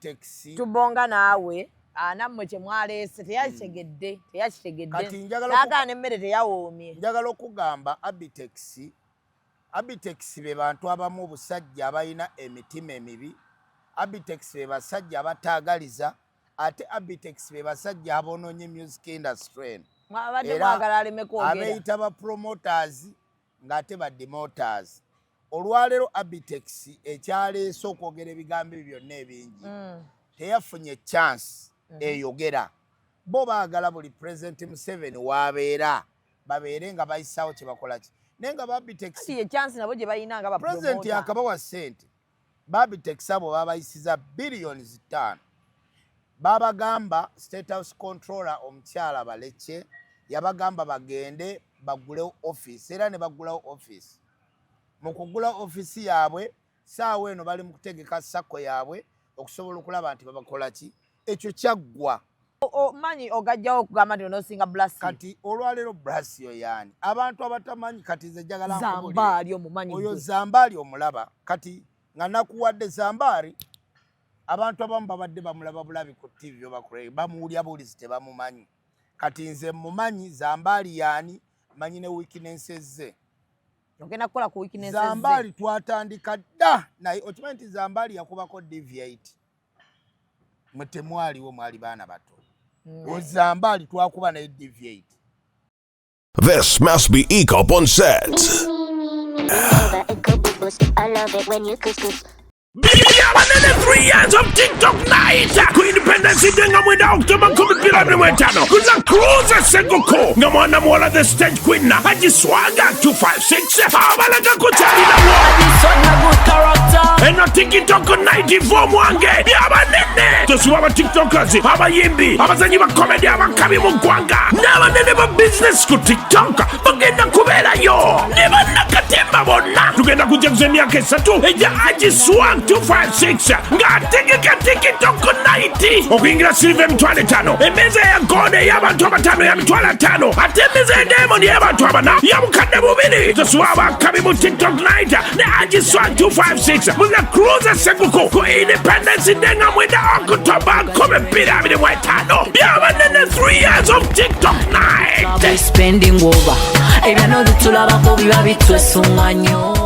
taxi tubonga naawe nammwe kyemwaleese teyakitegedde n'agaana emmere teyawoomye. Njagala okugamba Abitex be bantu abamu obusajja abalina emitima emibi. Abitex be basajja abataagaliza, ate Abitex be basajja abonoonye music industry. Abeeyita ba promoters ng'ate ba demoters. Olwaleero Abitex ekyaleese okwogera ebigambo byonna ebingi teyafunye chance eyogera. Bo baagala buli President Museveni waabeera babeere nga bayisaawo kye bakola ki. Naye nga Abitex President yakabawa ssente. Abitex abo babayisiza billions 5. Babagamba State House Controller omukyala Baleke yabagamba bagende bagulewo office, era ne bagulawo office. Mu kugula office yaabwe saawa eno bali mu kutegeka sako yaabwe okusobola okulaba nti babakola ki. Ekyo kyaggwa. Manyi ogajjawo okugamba nti onosinga Blasio. Kati olwaleero Blasio yaani abantu abatamanyi kati nze njagala Zambaali omumanyi oyo Zambaali omulaba kati nga nakuwadde Zambaali abantu abamu babadde bamulaba bulabi ku TV obakulere bamuwulya bulizi tebamumanyi. Kati nze mumanyi Zambaali yaani manyi ne weaknesses ze. Ogenda kukola ku weaknesses ze. Zambaali twatandika dda naye okimanyi nti Zambaali yakubako deviate. Mwe temwaliwo mwali baana bato. Zambaali twakuba naye deviate. This must be Ecop on set. I love it when you kiss. Another 3 years of TikTok night. Ku independence denga mwenda October kumi bila mwetano. Kuna cruise Sengoku. Ngamwana mwala the stage queen. Haji Swaga 256. Abalaka kuchali na eno TikTok 94 mwange. Yabanene. Tosuwa TikTokers. Abayimbi. Abazanyi ba comedy abakabi mugwanga. Nabanene ba business ku TikTok. Bagenda kubera yo. Neba nakatemba bonna. Tugenda kujja kuzemia kesatu. Eja Haji Swaga 256 ngategeka TikTok 90 okuyingira silver emitwalo 5 emmeeza ya gold ey'abantu abatano ya mitwalo 5 ate emmeeza ya diamond y'abantu abana ya bukadde 2 tosuwa abakabi mu TikTok 90 ne Agiswa 256 muna cruise Senguku ku independence day nga mwenda October 2025 byabanene 3 years of TikTok night spending over ebyano bitulabako biba bitwesunga nnyo.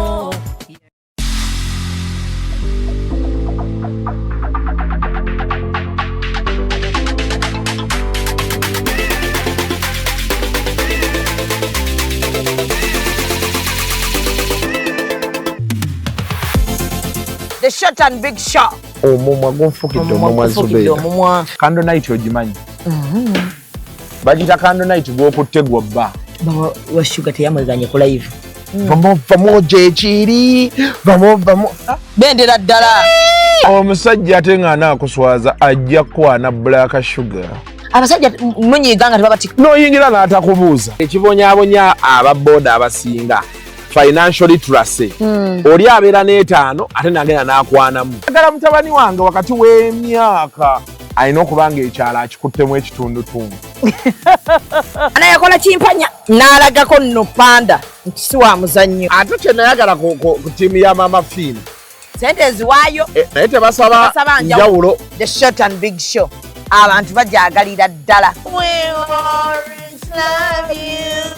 The short and big shot. Omumwa gonfukidde omumwa Zubeida. Kando night ogimanyi. Bagita kando night gwokutte gwobba. Baba wa sugar teyamweganye ku live. Vamo jechiri. Vamo. Bendera ddala. Omusajja ate nga anaakuswaza ajja kwana black sugar. Abasajja munyiganga tebabati. N'oyingira n'atakubuuza. Ekibonyaabonya ababooda abasinga. Financial literacy. Oli abeera n'etaano ate nagenda n'akwanamu. Agala mutabani wange wakati w'emyaka alina okuba ng'ekyalo akikuttemu ekitundutundu. Anayakola kimpanya n'alagako nno panda nti si wa muzannyo. Ate kye nayagala ku ttiimu ya Mama Fini. Sente eziwaayo. Naye tebasaba njawulo. The short and big show. Abantu bajaagalira ddala. We always love you.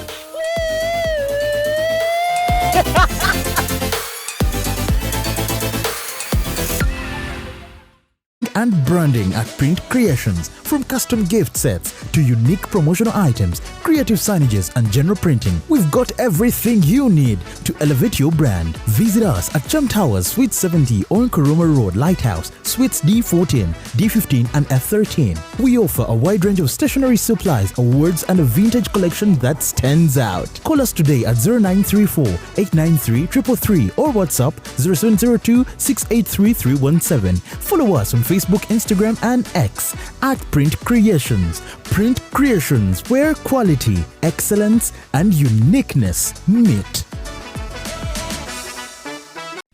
And branding at Print Creations. From custom gift sets to unique promotional items, creative signages and general printing, we've got everything you need to elevate your brand. Visit us at Chum Towers, Suite 70 on Kuruma Road, Lighthouse, Suites D14, D15 and F13. We offer a wide range of stationery supplies, awards and a vintage collection that stands out. Call us today at 0934 893 333 or WhatsApp 0702 683 317. Follow us on Facebook, Instagram and X at Print Creations. Print Creations, where quality, excellence and uniqueness meet.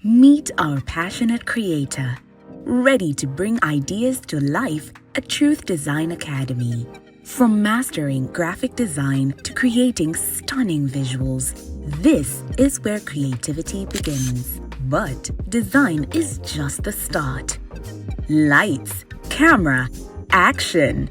Meet our passionate creator, ready to bring ideas to life at Truth Design Academy. From mastering graphic design to creating stunning visuals, this is where creativity begins. But design is just the start. Lights, camera, action.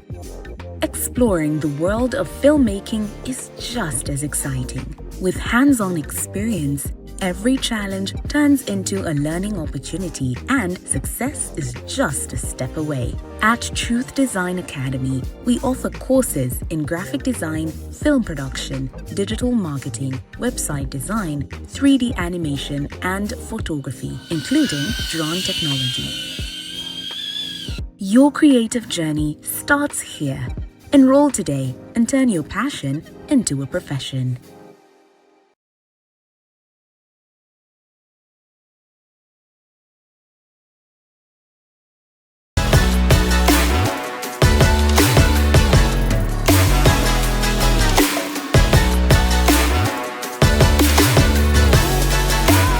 Exploring the world of filmmaking is just as exciting. With hands-on experience, every challenge turns into a learning opportunity and success is just a step away. At Truth Design Academy, we offer courses in graphic design, film production, digital marketing, website design, 3D animation, and photography, including drone technology. Your creative journey starts here. Enroll today and turn your passion into a profession.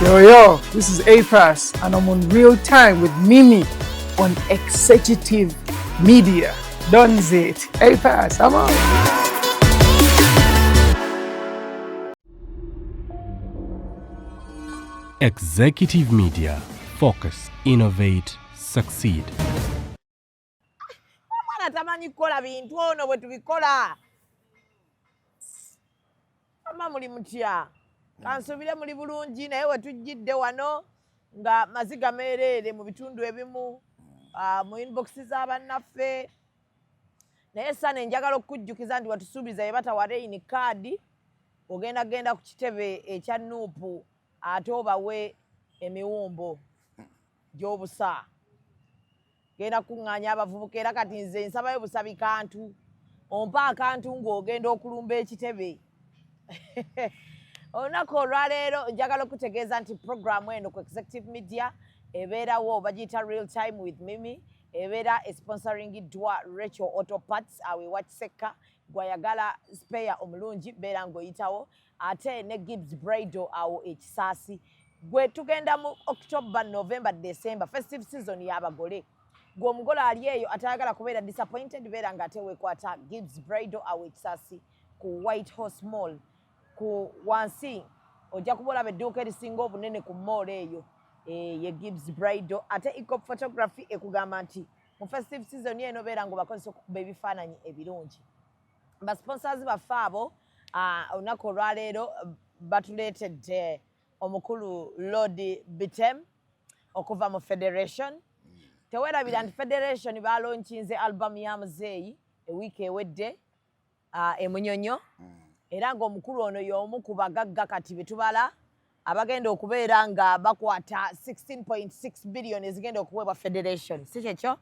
Yo, this is APAS and I'm on Real Time with Mimi on Executive Media. Done it. APAS, I'm out. Executive Media. Focus, innovate, succeed. Mwana tamanyi kukola bintu ono bwe tubikola. Ama muli mutya. Kansubire muli bulungi naye we tujjidde wano nga maziga meereere mu bitundu ebimu mu inbox z'abannaffe. Naye sana njagala okujjukiza nti watusuubiza ye batawa rain card ogenda ku kitebe ekya Nuupu ate obawe emiwumbo gy'obusa. Genda kuŋŋaanya abavubuka era kati nze nsabayo busabi kantu. Ompa akantu ng'ogenda okulumba ekitebe. Olunaku olwaleero njagala okutegeeza nti programu eno ku Executive Media ebeerawo bagiyita Real Time with Mimi. Ebeera esponsoringiddwa Rachel Auto Parts awe Wakisekka gwayagala spare omulungi beera ng'oyitawo ate ne Gibbs Bridal awo Ekisaasi gwe tugenda mu October, November, December festive season y'abagole. Gwe omugole ali eyo atayagala kubeera disappointed beera ng'ate weekwata Gibbs Bridal awo Ekisaasi ku White Horse Mall ku wansi ojja kuba olaba edduuka erisinga obunene ku mall eyo. Ye Gibbs Bridal ate Ecop Photography ekugamba nti mu festive season eno beera ng'obakozesa okukuba ebifaananyi ebirungi. Basponsors baffe abo olunaku olwaleero batuleetedde omukulu Lord Bitem okuva mu Federation. Teweerabira nti Federation baalonkinze album ya Muzeeyi ewiiki ewedde e Munyonyo era ng'omukulu ono y'omu ku bagagga kati be tubala abagenda okubeera nga bakwata 16.6 billion ezigenda okuweebwa Federation. Si kyekyo?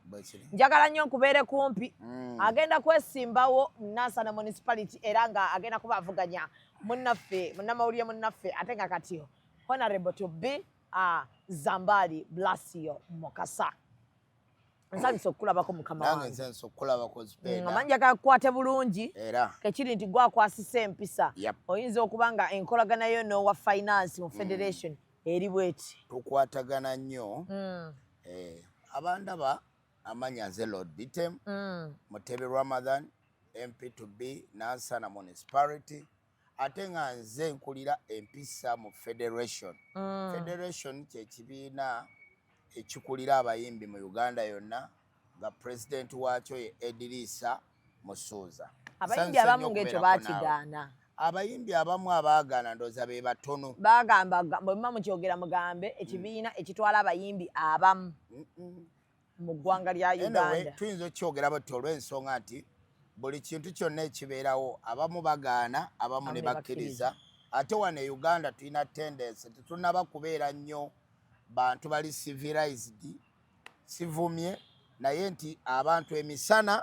Njagala nnyo nkubeere kumpi. Agenda kwesimbawo Nansana Municipality era nga agenda kuba avuganya munnaffe munnamawulire munnaffe ate nga kati Honorable to be Zambali Blasio Mokasa. Nsanyuse okukulabako mukama wange. Nange nsanse okukulabako Zipenda. Amanyi gakukwate bulungi. Era. Kekiri nti gwakwasisa empisa. Oyinza okuba nga enkolagana yo n'owa finance mu Federation eri bweti. Tukwatagana nnyo. Abandaba amanya nze Lord Bitem. Mutebe Ramadan MP to be Nansana Municipality. Ate nga nze nkulira empisa mu Federation. Federation kye kibiina ekikulira abayimbi mu Uganda yonna nga president waakyo ye Edrisa Musuuza. Abayimbi abamu ng'ekyo baakigaana. Abayimbi abamu abaagaana ndooza be batono. Bagamba bwe muba mukyogera mugambe ekibiina ekitwala abayimbi abamu mu ggwanga lya Uganda. Anyway, tuyinza okyogera bati olw'ensonga nti buli kintu kyonna ekibeerawo abamu bagaana abamu ne bakkiriza. Ate wano e Uganda tulina tendency tetunnaba kubeera nnyo bantu bali civilized. Sivumye naye nti abantu emisana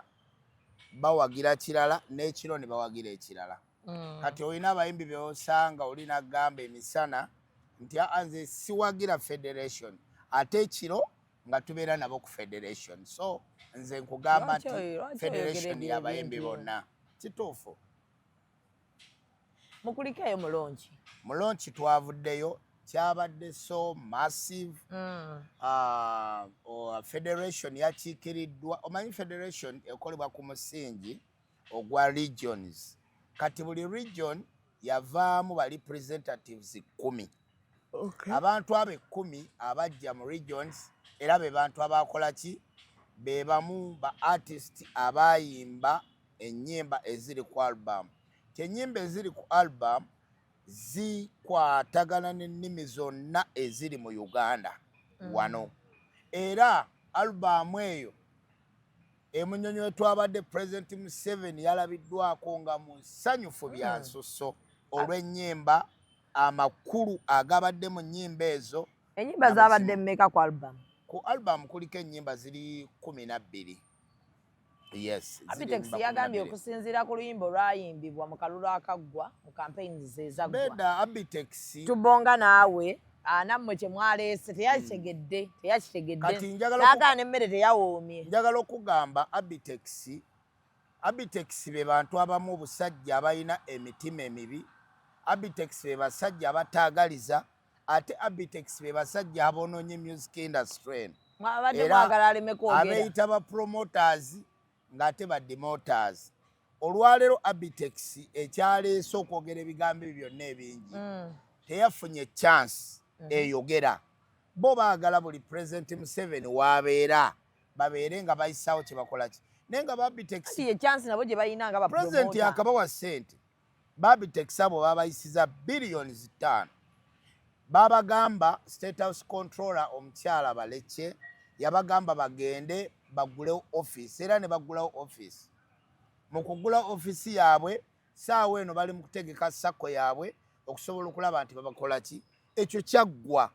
bawagira kirala n'ekiro ne bawagira ekirala. Kati olina abayimbi by'osanga olina gamba emisana nti nze siwagira Federation ate ekiro nga tubeera nabo ku Federation. So nze nkugamba nti Federation y'abayimbi bonna. Kituufu. Mukulikeeyo mulungi. Mulungi twavuddeyo kyabadde so massive. Federation yakiikiriddwa. Omanyi Federation ekolebwa ku musingi ogwa regions. Kati buli region yavaamu ba representatives 10. Abantu abo 10 abajja mu regions era be bantu abakola ki be bamu ba artist abayimba ennyimba eziri ku album. Ennyimba eziri ku album zikwatagana n'ennimi zonna eziri mu Uganda wano. Era album eyo emunyonyo twabadde President Museveni yalabiddwako nga musanyufu bya nsusso olw'ennyimba amakulu agabadde mu nnyimba ezo. Ennyimba zabadde mmeka ku album? Ku album kuliko ennyimba ziri 12. Yes. Abitex yagambye okusinziira ku luyimba olwayimbibwa mu kalulu akaggwa mu campaigns ezaggwa. Beda Abitex Tubonga naawe nammwe kye mwaleese teyakitegedde n'agaana n'emmere teyawoomye. Njagala okugamba Abitex be bantu abamu obusajja abalina emitima emibi. Abitex be basajja abataagaliza. Ate Abitex be basajja abonoonye music industry. Mwabadde mwagala aleme kwogera. Abeeyita ba promoters ng'ate ba demoters. Olwaleero Abitex ekyaleese okwogera ebigambo ebyo byonna ebingi teyafunye chance eyogera. Bo baagala buli President Museveni waabeera babeere nga bayisaawo kye bakola ki. Naye nga Abitex ye chance nabo gye balina nga ba President yakabawa ssente. Abitex abo babayisiza billions 5. Babagamba State House Controller omukyala Balekye yabagamba bagende bagule office era ne bagulawo office. Mu kugula office yaabwe saawa eno bali mu kutegeka sako yaabwe okusobola okulaba nti babakola ki. Ekyo kyaggwa.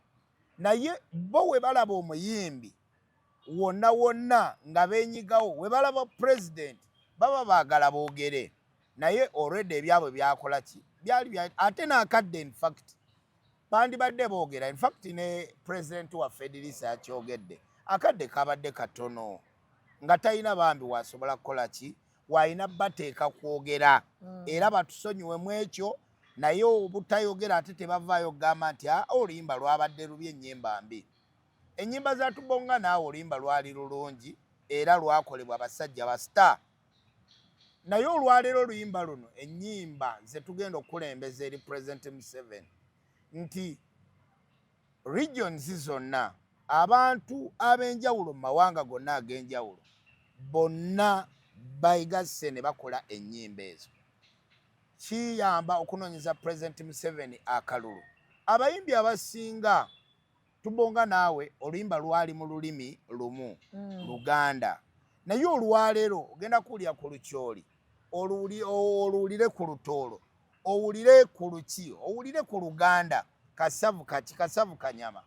Naye bo we balaba omuyimbi wonna nga beenyigawo we balaba president baba baagala boogere. Naye already ebyabwe byakola ki byali ate n'akadde in fact bandibadde boogera. In fact ne president wa Federisa yakyogedde akadde kabadde katono nga talina bambi wasobola kukola ki waayina bateeka kwogera. Era batusonyiwe mu ekyo. Naye obutayogera ate tebavaayo kugamba nti oluyimba lwabadde lubi ennyimba mbi. Ennyimba za Tubonga naawe oluyimba lwali lulungi era lwakolebwa abasajja ba star. Naye olwaleero oluyimba luno ennyimba ze tugenda okulembeza eri President Museveni nti regions zonna abantu ab'enjawulo mu mawanga gonna ag'enjawulo bonna bayigasse ne bakola ennyimba ezo. Kiyamba okunoonyeza President Museveni akalulu. Abayimbi abasinga Tubonga naawe oluyimba lwali mu lulimi lumu Luganda. Naye olwaleero ogenda kuwulira ku Lukyoli, owulire ku Lutoolo, owulire ku Luki, owulire ku Luganda, Kasavu kati Kasavu Kanyama.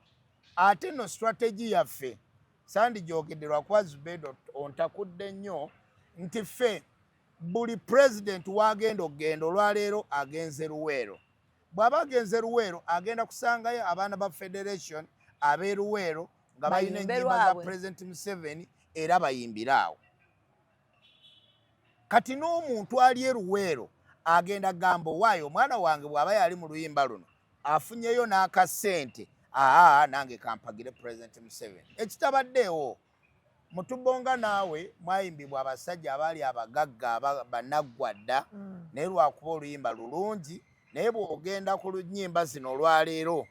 Ate no strategy yaffe sandi gyogedde lwakuba Zubedo ontakudde nnyo nti ffe buli president wagenda okgenda olwaleero agenze Luweero. Bw'aba agenze Luweero agenda kusangayo abaana ba Federation ab'e Luweero nga balina ennyimba za President Museveni era bayimbiraawo. Kati n'omuntu ali e Luweero agenda gamba waayo omwana wange bw'aba yali mu luyimba luno afunyeyo n'akasente nange kampagire President Museveni. Ekitabaddeewo mu Tubonga naawe mwayimbibwa abasajja abaali abagagga bannaggwadda naye lwakuba oluyimba lulungi. Naye bw'ogenda ku nnyimba zino olwaleero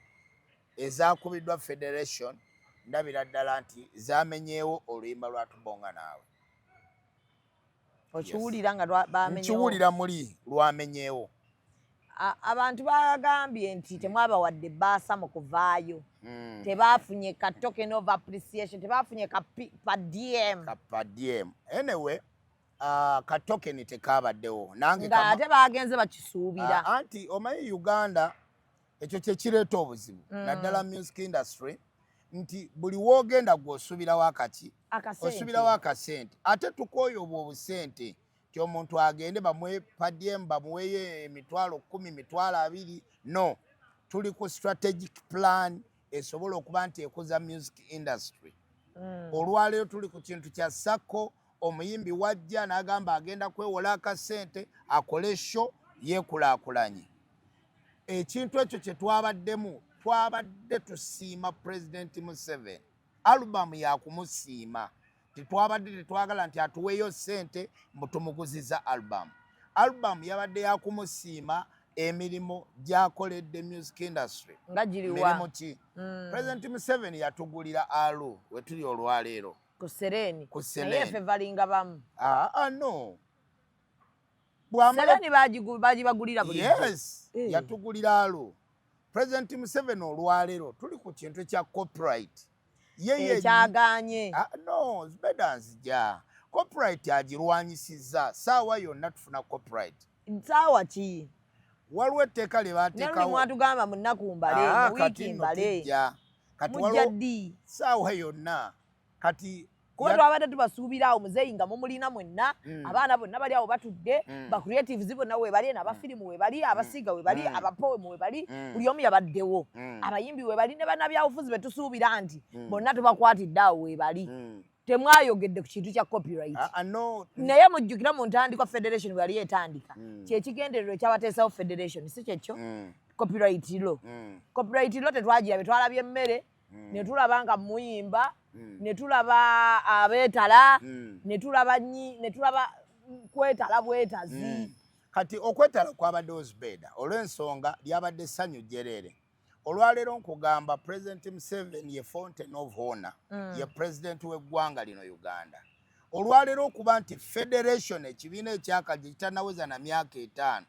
ezakubiddwa Federation ndabira ddala nti zamenyeewo oluyimba lwa Tubonga naawe. Okiwulira nga bamenyeewo? Nkiwulira muli lwamenyeewo. Abantu bagambye nti temwabawadde bbaasa mu kuvaayo. Tebaafunye ka token of appreciation, tebaafunye ka diem. Anyway, ka token tekabaddewo. Nga ate bagenze bakisuubira. Anti omanyi Uganda ekyo kye kireeta obuzibu naddala music industry nti buli woogenda gw'osuubirawo akati osuubirawo akasente. Ate tukooye obwo obusente ti omuntu agende bamuwe padiem bamuweyo emitwalo 10 emitwalo 20. No, tuli ku strategic plan esobola okuba nti ekuza music industry. Olwaleero tuli ku kintu kya sako. Omuyimbi wajja n'agamba agenda kwewola akasente akole show yeekulaakulanye. Ekintu ekyo kye twabaddemu twabadde tusiima President Museveni. Album yakumusiima. Tetwabadde tetwagala nti atuweeyo ssente mutumuguziza album. Album yabadde yakumusiima emirimu gy'akoledde music industry. Nga giriwa? Mirimu ki? President Museveni yatugulira alu we tuli olwaleero. ku Sereni Ku Sereni. naye ffe valinga bamu no Sereni bagibagulira buli yes yatugulira alo President Museveni olwaleero tuli ku kintu kya copyright yeye kyaganye no Zubeda nzija copyright agirwanyisizza saawa yonna tufuna copyright nsaawa ki waliwo etteeka lye baateekawo mwatugamba mu nnaku mbale mu wiiki mbale kati mujja ddi saawa yonna kati kuba twabadde tubasuubiraawo muzeeyi nga mumulina mwenna abaana bonna bali awo batudde ba creatives bonna webali n'abafirimu webali abasiiga webali abapoemu webali buli omu yabaddewo abayimbi webali ne bannabyabufuzi be tusuubira nti bonna tubakwatidde awo webali temwayogedde ku kintu kya copyright naye mujjukira mu ntandikwa federation bwe yali etandika kyekigendererwa ekyabateesawo federation si kyekyo copyright law copyright law tetwagira twalabye emmere ne tulaba nga muyimba ne tulaba abeetala ne tulaba kwetala bwetazi kati okwetala kwabadde Zubeda olw'ensonga lyabadde ssanyu jjerere olwaleero nkugamba President Museveni ye fountain of honor ye president w'eggwanga lino Uganda olwaleero okuba nti federation ekibiina ekyakaje kitanaweza na myaka 5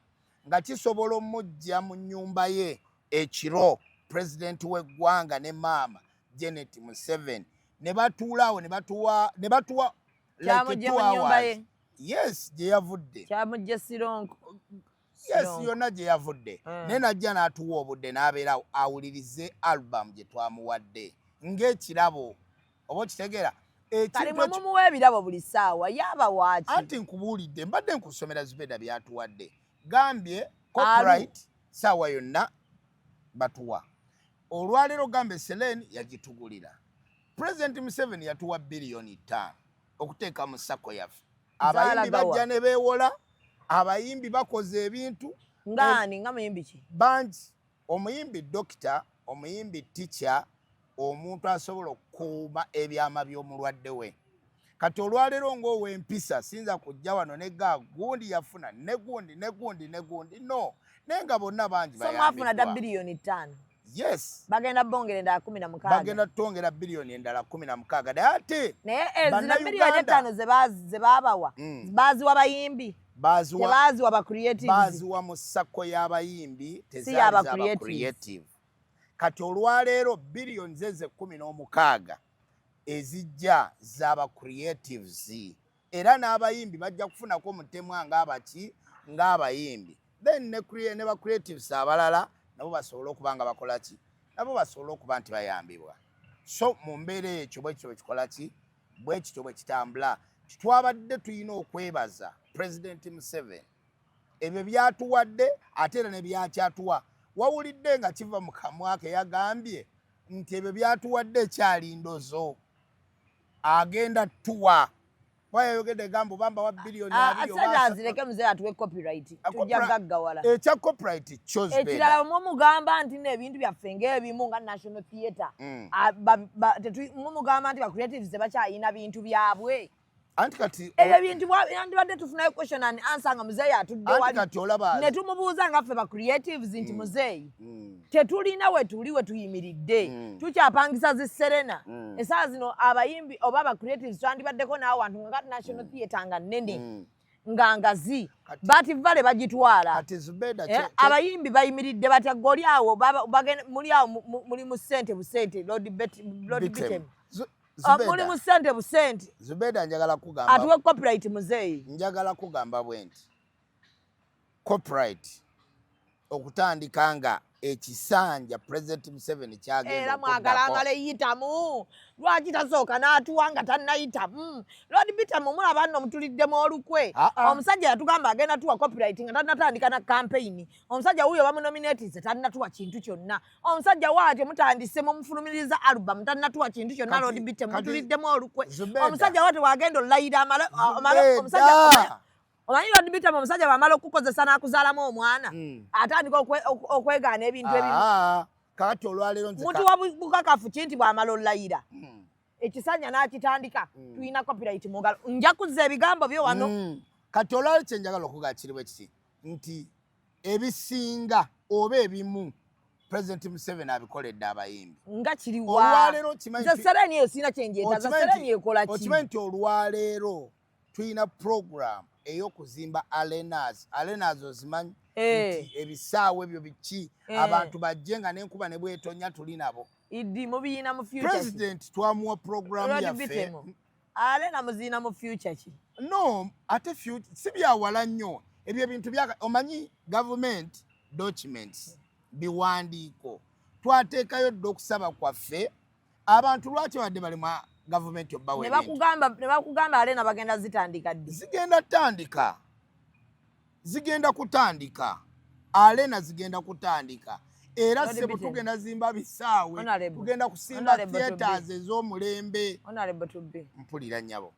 nga kisobola omujja mu nnyumba ye ekiro president w'eggwanga ne maama Janet Museveni ne batuulaawo ne batuwa like 2 hours yes gye yavudde kyamujja Sironko yes yonna gye yavudde naye najja n'atuwa obudde n'abeera awulirize album gye twamuwadde ng'ekirabo oba okitegeera kale mwe mumuwa ebirabo buli ssaawa yaba waaki anti nkubuulidde mbadde nkusomera Zubeda byatuwadde gambye copyright ssaawa yonna batuwa olwaleero gambe Sereni yagitugulira President Museveni yatuwa biliyoni 5 okuteeka mu ssako yaffe abayimbi bajja ne beewola abayimbi bakoze ebintu ngani nga muyimbi ki bangi omuyimbi doctor omuyimbi teacher omuntu asobola okukuuma ebyama by'omulwadde we kati olwaleero ng'owempisa sinza kujja wano ne gundi yafuna ne gundi no naye nga bonna bangi bayambiddwa so mwafuna biliyoni 5 yes bagenda bongera endala 16 bagenda tongera biliyoni endala 16 naye ate naye ezina biliyoni 5 ze baabawa baaziwa bayimbi tebaziwa ba creatives baziwa mu ssako y'abayimbi tezaaba creative kati olwaleero biliyoni zeze 16 ezijja z'aba creatives era n'abayimbi bajja kufunako omutemwa ng'abayimbi then ne ba creatives abalala nabo basobola okuba nga bakola ki nabo basobola okuba nti bayambibwa so mu mbeera ekyo bwekityo bwekikola ki bwekityo bwe kitambula twabadde tulina okwebaza President Museveni ebyo byatuwadde ate era ne byakyatuwa wawulidde nga kiva mu kamwa ke yagambye nti ebyo byatuwadde ekyali ndozo agenda tuwa wayayogedde gambo bamba wa biliyoni azireke muzeeyi atuwe copyright tujja gaggawala ekya copyright kyo Zubeda ekirala mumugamba nti n'ebintu byaffe ng'ebimu nga National Theatre mumugamba nti ba creatives tebakyayina bintu byabwe anti kati ebyo bintu yandibadde tufunayo question and answer nga muzeeyi atudde wali ne tumubuuza nga ffe ba creatives nti muzeeyi tetulina we tuyimiridde tukyapangisa zi Serena essaawa zino abayimbi oba ba creatives twandibaddeko n'awo wantu nga National Theatre nga nnene nga ngazi bati vale bagitwala abayimbi bayimiridde batya goli awo muli awo muli mu ssente busente Lord Bitem muli mu ssente busente Zubeda njagala kugamba atuwe copyright muzeeyi njagala kugamba bwenti copyright okutandika nga ekisanja President Museveni kyagenda era mwagala amale yitamu lwaki tasooka n'atuwa nga tannayitamu Lord Bitem mulaba nno mutuliddemu olukwe omusajja yatugamba agenda tuwa copyright nga tannatandika na campaign omusajja wuyo bamunominatize tannatuwa kintu kyonna omusajja waatyo mutandise mumufulumiriza album tannatuwa kintu kyonna Lord Bitem mutuliddemu olukwe omusajja waatyo wagenda olayira amale omusajja omanyi Lord Bitem omusajja bw'amala okukozesa n'akuzaalamu omwana atandika okwegaana ebintu ebimu kati olwaleero mutuwa bukakafu kinti bw'amala olayira ekisanja n'akitandika tulina copyright mu ngalo nja kuzza ebigambo byo wano kati olwaleero kye njagala okugaa kiri bwe kiti nti ebisinga oba ebimu President Museveni abikoledde abayimbi. Nga kiriwa. Olwaleero kimanyi nze sereni eyo sina kyenjeetaza sereni ekola ki. Okimanyi nti olwaleero tulina program ey'okuzimba arenas ozimanyi nti ebisaawe ebyo biki abantu bajje nga n'enkuba ne bwetonya tuli nabo. Idi mubiyina mu future. President twamuwa program yaffe. Arena muzina mu future ki? No, ate future si byawala nnyo. Ebyo ebintu bya omanyi government documents biwandiiko. Twateekayo dda okusaba kwaffe abantu lwaki badde bali mu government obbawe. Ne bakugamba arena bagenda zitandika ddi? Zigenda kutandika. Arena zigenda kutandika. Era sebo tugenda zimba bisaawe. Tugenda kusimba theaters ez'omulembe. Honorable to be. Mpulira nnyabo.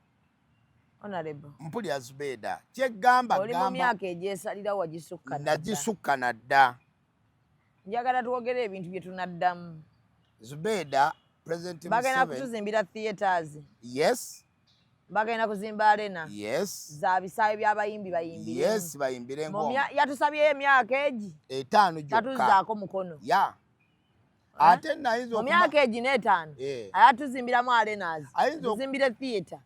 Honorable. Mpulira Zubeda. Kyegamba oli mu myaka egyesalira wagisukka. Nagisukka nadda. Njagala twogere ebintu bye tunaddamu. Zubeda, President Museveni. Bagenda kutuzimbira theaters. Yes. Bagenda kuzimba arena. Yes. Za bisaawe by'abayimbi bayimbire. Yes, bayimbire ngoma. Yatusabye emyaka egi. 5 gyokka. Tatuzaako mukono. Ya. Ate nayinza mu myaka egi n'5 ayatuzimbiramu arenas. Tuzimbire theater.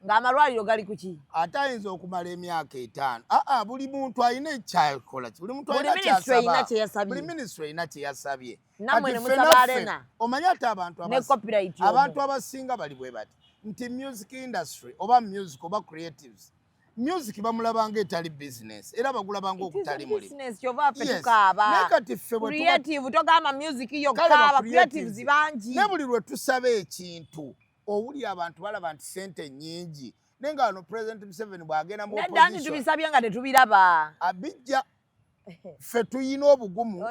Ng'amalwaliro gali kuki? Ate ayinza okumala emyaka 5. Buli muntu alina ekyakola. Buli muntu alina kyasaba. Buli ministry alina kyeyasabye. Namwe ne musaba arena. Omanyi ate abantu abasinga bali bwe bati. Nti music industry oba music oba creatives. Music bamulabanga etali business. Era bagulabanga okutali muli. Business kyova ffe tukaaba. Nekati ffe bwe creative togamba music yo kaaba creatives bangi. Ne buli lwe tusaba ekintu. Owuli abantu balaba nti sente nnyingi. Nenga wano President Museveni bw'agenda mu opposition. Nedda tubisabye nga tetubiraba. Abijja ffe tuyina obugumu.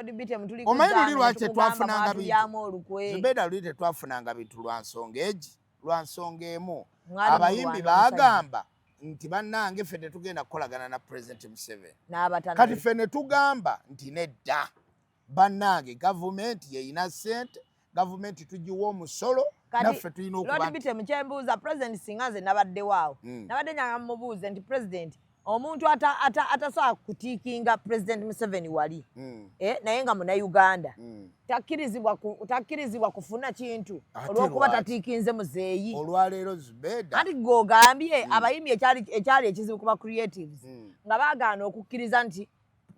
Omanyi luli lwaki tetwafunanga bintu. Zubeda luli tetwafunanga bintu lwa nsonga egi. Lwa nsonga emu. Abayimbi baagamba nti bannange ffe tetugenda kukolagana na President Museveni. Kati ffe ne tugamba nti nedda. Bannange gavumenti yeyina ssente. Gavumenti tugiwa omusolo. Naffe tulina okuba. Lodi bite mkyembuuza President singa nze nabadde waawo. Nabadde nyanga mubuuze nti President omuntu atasobola kutiikinga President Museveni wali. Naye nga muna Uganda. Takkirizibwa kufuna kintu olw'okuba tatiikinze muzeeyi. Olwaleero Zubeda. Anti gw'ogambye abayimbi ekyali ekizibu kuba creatives nga baagaana okukkiriza nti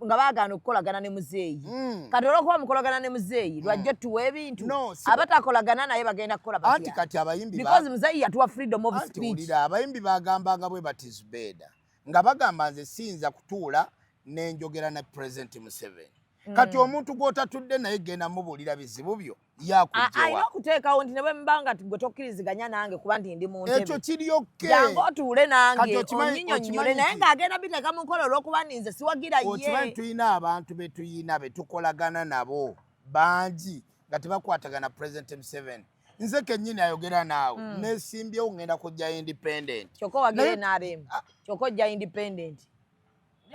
nga baagaana okukolagana ne muzeeyi. Kati olw'okuba mukolagana ne muzeeyi lwajja tuwa ebintu abatakolagana naye bagenda kukola batya. Anti kati abayimbi because muzeeyi yatuwa freedom of speech. Abayimbi bagambanga bwe bati Zubeda nga bagamba nze siyinza kutuula n'enjogera ne President Museveni. Kati omuntu gw'otatudde naye genda mubuulira bizibu byo yakujjewa. Ayina okuteekawo nti ne bwe mbanga gwe tokkiriziganya nange kuba nti ndi mu ntebe. Ekyo kiri okke. Jangu otuule nange onnyinyonnyole naye ng'agenda biteeka mu nkola olw'okuba nze siwagira ye. Okimanyi tulina abantu be tuyina be tukolagana nabo bangi nga tebakwatagana President Museveni. Nze kennyini ayogera naawe neesimbyewo ngenda kujja independent. Kyokka wagire NRM. Kyokka ojja independent.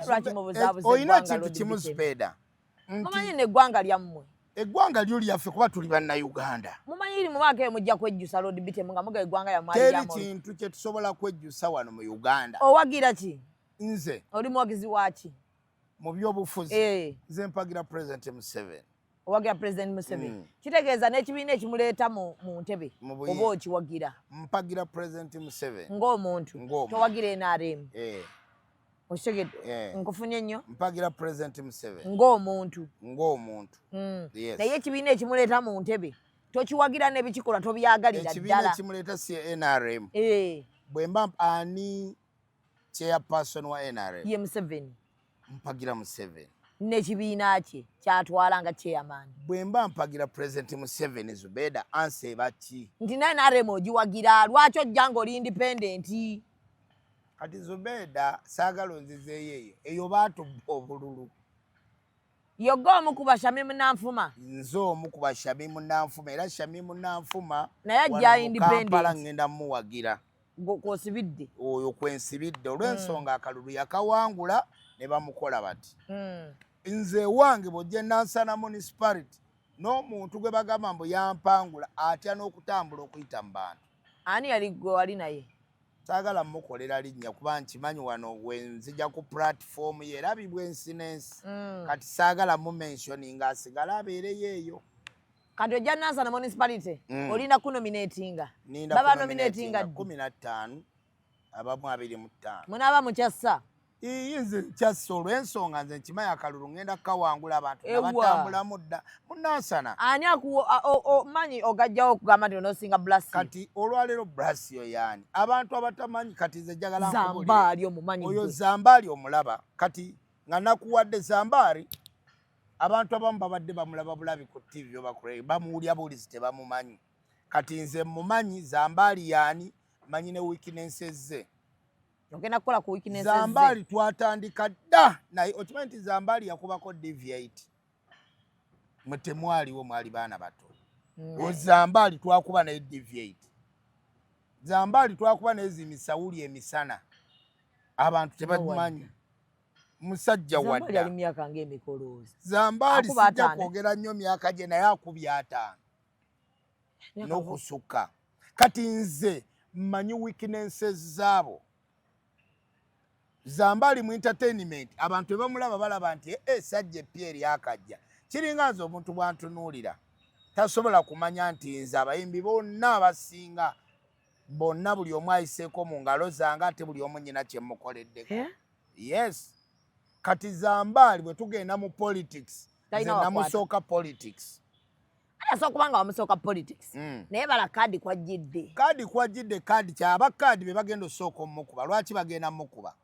Lwaki mubuzaabuza oyina ekintu kimu Zubeda. Mumanyi n'eggwanga lyammwe. Eggwanga lyo lyaffe kuba tuli bannayuganda. Mumanyi mu mwaka mujja kwejjusa Lord Bitemu nga muga eggwanga lyammwe teri kintu kye tusobola kwejjusa wano mu Uganda. Owagira ki? Nze. Oli muwagizi waki? Mu byobufuzi. Nze mpagira President Museveni. Owagira President Museveni. Kitegeeza n'ekibiina ekimuleeta mu ntebe oba okiwagira. Mpagira President Museveni. Ng'omuntu. Towagira NRM. Okitegedde nkufunye nnyo. Mpagira President Museveni. Ng'omuntu. Naye ekibiina ekimuleeta mu ntebe tokiwagira n'ebikikola tobyagalira ddala. Ekibiina ekimuleeta si NRM. Bwe mba ani chairperson wa NRM. Ye Museveni. Mpagira Museveni. N'ekibiina kye kyatwala nga chairman. Bwe mba mpagira President Museveni Zubeda anseeba ki? Nti naye NRM ogiwagira lwaki ojja ng'oli independent? Kati Zubeda saagala onzizeeyo eyo baatubba obululu. Yogga omu ku Shamimu Nanfuma. Nze omu ku Shamimu Nanfuma era Shamimu Nanfuma naye ajja independent. Kampala ngenda muwagira. Kw'osibidde. Oyo kwensibidde olw'ensonga akalulu yakawangula ne bamukola bati. Nze wange bw'ojja Nansana municipality n'omuntu gwe bagamba mbu yampangula atya n'okutambula okuyita mu bantu. Ani yali gwe wali naye? saagala mukolera linnya kuba nkimanyi wano wenzija ku platform yerabibwa ensi n'ensi kati saagala mu mentioninga asigala abeereyo eyo kati ojja Nansana municipality olina kunominatinga baba nominatinga 15 abamu 25 munaaba mukyassa nze kyassa olw'ensonga nze nkimanyi akalulu ngenda kukawangula abantu nabatambulamu dda munansana ani manyi ogajjawo okugamba nti onosinga blasi kati olwaleero blasi yo yaani abantu abatamanyi kati nze njagala zambaali omumanyi oyo zambaali omulaba kati nga nakuwadde zambaali abantu abamu babadde bamulaba bulabi ku TV obakulere bamuwulya bulizi tebamumanyi kati nze mumanyi zambaali yaani manyi ne weaknesses ze ogenda kukola ku weaknesses zambaali twatandika dda naye okimanyi nti zambaali yakubako deviate mwe temwaliwo mwali baana bato zambaali twakuba naye deviate zambaali twakuba naye zimisawuli emisana abantu tebamanyi musajja wadda zambaali sijja kwogera nnyo myaka gye naye akubye 5 n'okusukka kati nze mmanyi weaknesses zaabo zambaali mu entertainment abantu ebamulaba balaba nti sajja eppya eryakajja kiringa nze omuntu bwantunuulira tasobola kumanya nti nze abayimbi bonna abasinga bonna buli omu ayiseeko mu ngalo zange ate buli omu nyina kyemukoleddeko yes kati zambaali bwe tugenda mu politics nze namusooka politics ayasa okubanga wamusooka politics naye bala kaadi kwajjidde kaadi kyaba kaadi be bagenda osooka omukuba lwaki bagenda mukuba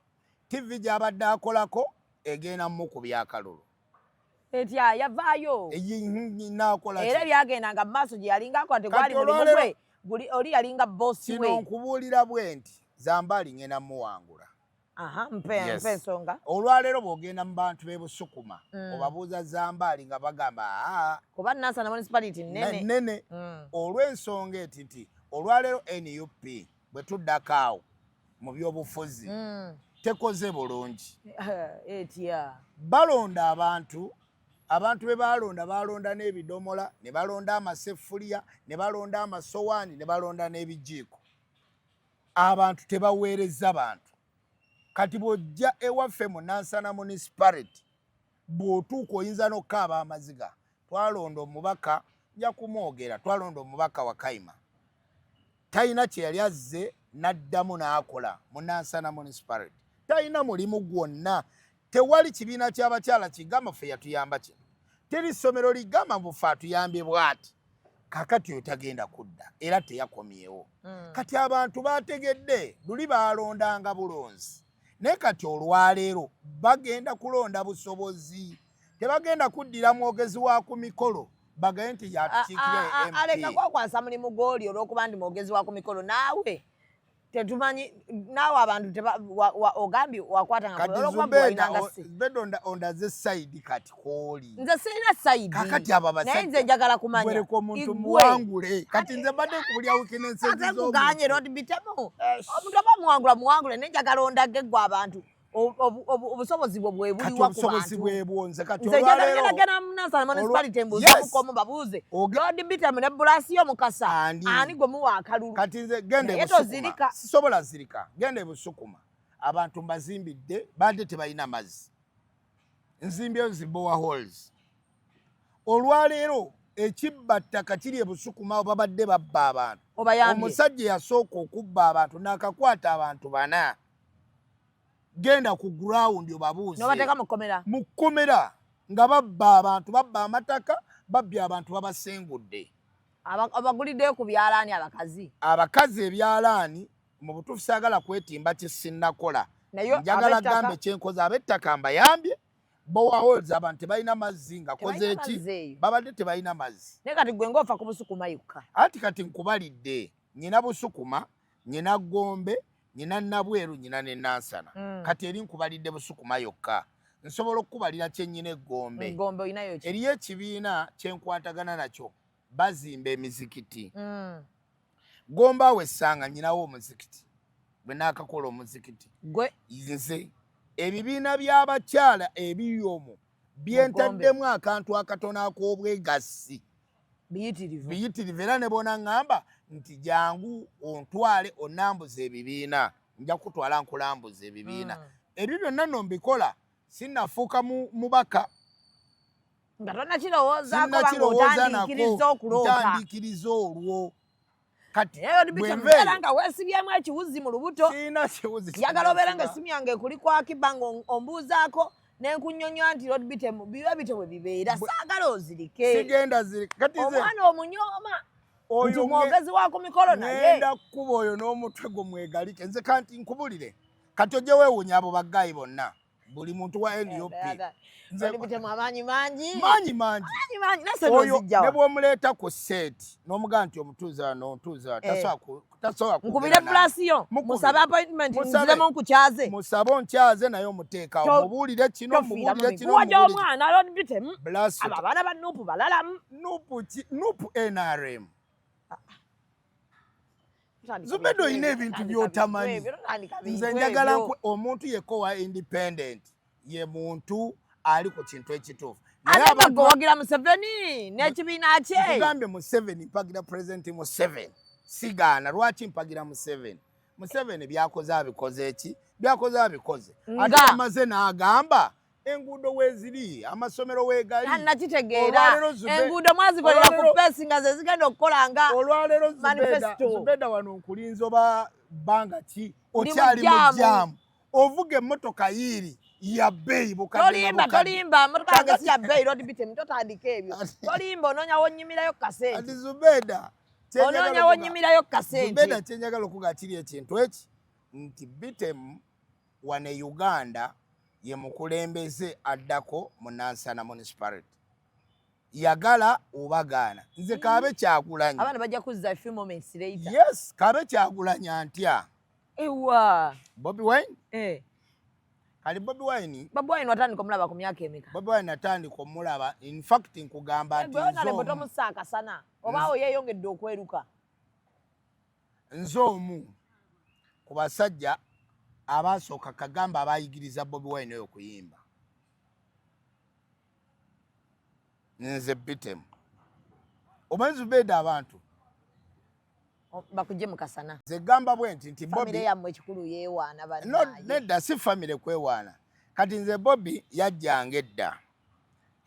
TV gy'abadde akolako egenda mukubya akalulu etya yavaayo nakola era byagendanga mu maaso gye yalingako ate gwali mulimugwe oli yalinga bossi we kino nkubuulira bwe nti zambaali ngenda muwangula mpe ensonga olwaleero bw'ogenda mu bantu b'ebusukuma obabuuza zambaali nga bagamba kuba Nansana municipality nene olw'ensonga eti nti olwaleero NUP bwe tuddako awo mu by'obufuzi tekoze bulungi etya balonda abantu be balonda n'ebidomola ne balonda amaseffuliya ne balonda amasowaani ne balonda n'ebijiiko abantu tebaweereza bantu kati bw'ojja ewaffe mu Nansana municipality bw'otuuka oyinza n'okkaaba amaziga twalonda omubaka nja kumwogera twalonda omubaka wa Kayima talina kye yali azze n'addamu n'akola mu Nansana municipality talina mulimu gwonna tewali kibiina ky'abakyala kigamba ffe yatuyamba kino teri ssomero ligamba mbufe atuyambye bw'ati kakati oyo tagenda kudda era teyakomyewo kati abantu bategedde luli balondanga bulonzi naye kati olwaleero bagenda kulonda busobozi tebagenda kuddira mwogezi wa ku mikolo bagaye nti yatukiikira MP aleka kwakwasa mulimu gw'oli olw'okuba ndi mwogezi wa ku mikolo naawe tetumanyi naawe abantu ogambye wakwatanga ondaze sayidi kati kwoli nze sirina sayidi kakati abo naye nze njagala kumanya gwereka omuntu muwangule kati nze mbadde kubulya weaknesses rod bitemu omuntu aba muwangule naye njagala ondage gwe abantu obusobozi bwe bwebuliwa ku bantu nze kati olwaleero Nansana municipality mbuuzamukomu babuuze rod bitemu ne bulasiyo mukasa ani gwe muwa akalulu kati nze gende busukuma sisobola zirika gende busukuma abantu mbazimbidde badde tebalina mazzi nzimbyeyo zibowa holes olwaleero ekibbattaka kiri ebusukuma babadde babba abantu omusajja yasooka okubba abantu n'akakwata abantu 4 genda ku ground obabuuze n'obateeka mu kkomera nga babba abantu babba amataka babbye abantu babasengudde abaguliddeyo ku byalaani abakazi ebyalaani mu butuufu saagala kwetimba kisinnakola njagala gambe kyenkoze ab'ettaka mbayambye bowaholes abantu tebalina mazzi nga koze eki babadde tebalina mazzi naye kati gwe ng'ofa ku busukuma yokka ati kati nkubalidde nyina busukuma nyina Gombe nyina Nabweru nyina ne Nansana kati eri nkubalidde busukuma yokka nsobola okukubalira kyennyina Gombe eriyo ekibiina kyenkwatagana nakyo bazimba emizikiti Gombe awo essanga nyinawo omuzikiti bwe naakakola omuzikiti nze ebibiina by'abakyala ebiri omwo byentaddemu akantu akatono ak'obwegassi biyitirivu era ne bona ŋŋamba nti jangu ontwale onambuze ebibiina nja kutwala nkulambuze ebibiina ebyo byonna nombikola sinnafuuka mubaka nga tonnakirowoozaako banga otandikiriza okuloota ntandikiriza olwo kati bwembeera nga weesibyemu ekiwuzi mu lubuto sina kiwuzi njagala obeera nga essimu yange ekuli kwakiba nga ombuuzaako nenkunyonyola nti Lord Bitemu biba bite bwe bibeera saagala ozirike sigenda zirike kati omwana omunyooma nti mwogezi wa ku mikolo naye ngenda kukuba oyo n'omutwe gwo mwegalike nze kanti nkubulire kati ojje weewuunya abo baggayi bonna buli muntu wa NUP Lord Bitemu amaanyi mangi oyo ne bw'omuleeta ku seeti n'omugaa nti omutuuza wano tasobola nkubire pulasiyo musabe appointment nziremu nkukyaze musabe onkyaze naye omuteekawo mubuulire kino kuwaja omwana Lord Bitemu abo abaana ba nupu balalamu nupu NRM Zubedo oyina ebintu by'otamanyi nze njagala omuntu yekko wa independent ye muntu ali ku kintu ekituufu naye abantu wagira Museveni n'ekibiina kye kugambye Museveni mpagira president Museveni sigaana lwaki mpagira Museveni byakoze abikoze eki byakoze abikoze ate amaze n'agamba enguudo weeziri amasomero weegali nakitegeera enguudo mwazikolera ku peesi nga ze zigenda okukolanga olwaleero Zubeda wano nkulinza oba bbanga ki okyali mu jaamu ovuga emmotoka yiiri ya bbeeyi tolimba motoka yange si ya bbeeyi Lord Bitemu totandika ebyo tolimba ononyawo nnyimirayo kasente ati Zubeda ononyawo nnyimirayo kasente Zubeda kyenjagala okuga kiri ekintu eki nti Bitemu wane Uganda ye mukulembeze addako mu Nansana municipality yagala obagaana nze Kaabe Kyagulanyi abaana bajja kuzza a few moments later yes Kaabe Kyagulanyi antya ewa Bobi Wine kali Bobi Wine watandika omulaba ku myaka emeka Bobi Wine atandika omulaba in fact nkugamba nti tomusaakasana obaawo yeeyongedde okweruka nze omu ku basajja abasooka kagamba abayigiriza Bobi Wine oyo kuyimba nze Bitemu omanyi Zubeda abantu bakujje mukasana nze gamba bwenti nti Bobi yammwe ekikulu yeewaana bannaye nedda si famire kwewaana kati nze Bobi yajjanga edda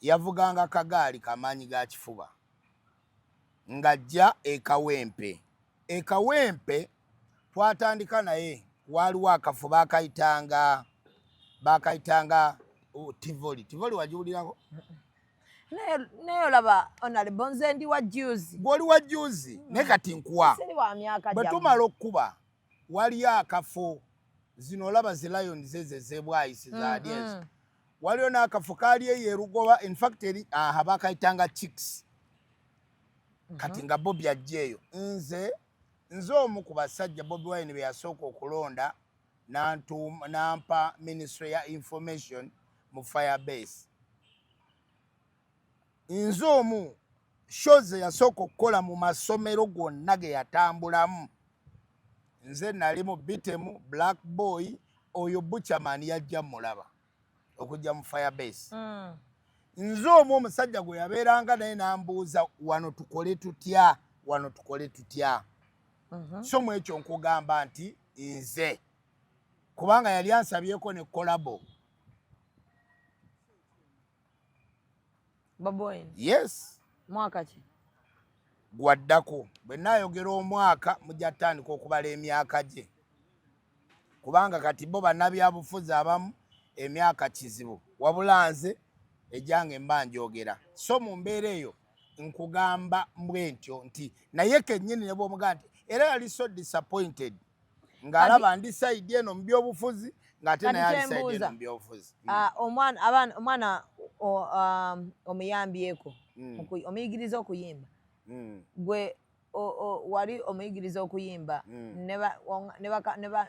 yavuganga kagaali kamaanyi ga kifuba ng'ajja ekawempe twatandika naye waliwo akafo bakayitanga Tivoli wagiwulirako naye olaba Honorable nze ndi wa juice gw'oli wa juice naye kati nkuwa bwe tumala okkuba waliyo akafo zino olaba zi lions ezebwayisi zaali ezo waliyo n'akafo kaali eyo erugoba in fact bakayitanga chicks kati nga Bobi ajja eyo nze omu ku basajja Bobi Wine be yasooka okulonda n'ampa ministry ya information mu Firebase nze omu shoze yasooka okukola mu masomero gonna ge yatambulamu nze nali mu Bitemu Black Boy oyo Butcherman yajja mulaba okujja mu Firebase nze omu omusajja gwe yabeeranga naye n'ambuuza wano tukole tutya so mu ekyo nkugamba nti nze kubanga yali ansabyeko ne kolabo Bobi Wine yes mwaka ki gwaddako bwe naayogera omwaka mujja tandika okubala emyaka gye kubanga kati bo bannabyabufuzi abamu emyaka kizibu wabula nze ejjange mba njogera so mu mbeera eyo nkugamba mbwentyo nti naye kennyini ne bw'omugaa nti era yali so disappointed ng'alaba andisaidi eno mu byobufuzi ng'ate naye alisaidi eno mu byobufuzi omwana omuyambyeko omuyigiriza okuyimba gwe wali omuyigiriza okuyimba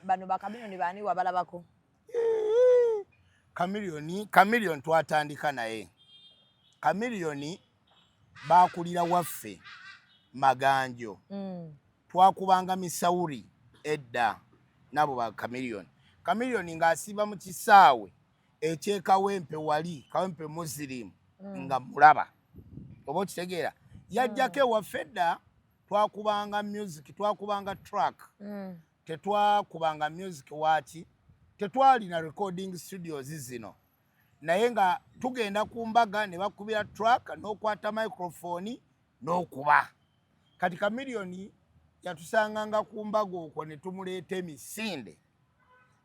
bano bakabinoni baani wabalabako Chameleone twatandika naye Chameleone bakulira waffe Maganjo twakubanga Misawuri edda nabo ba Chameleone ng'asiba mu kisaawe ekyekawempe wali kawempe Muslim nga mulaba oba okitegeera yajjako ewaffe edda twakubanga music twakubanga track tetwakubanga music waki tetwalina recording studios zino naye nga tugenda ku mbaga ne bakubira track n'okwata microphone n'okuba kati Chameleone yatusanganga ku mbaga okwo ne tumuleeta emisinde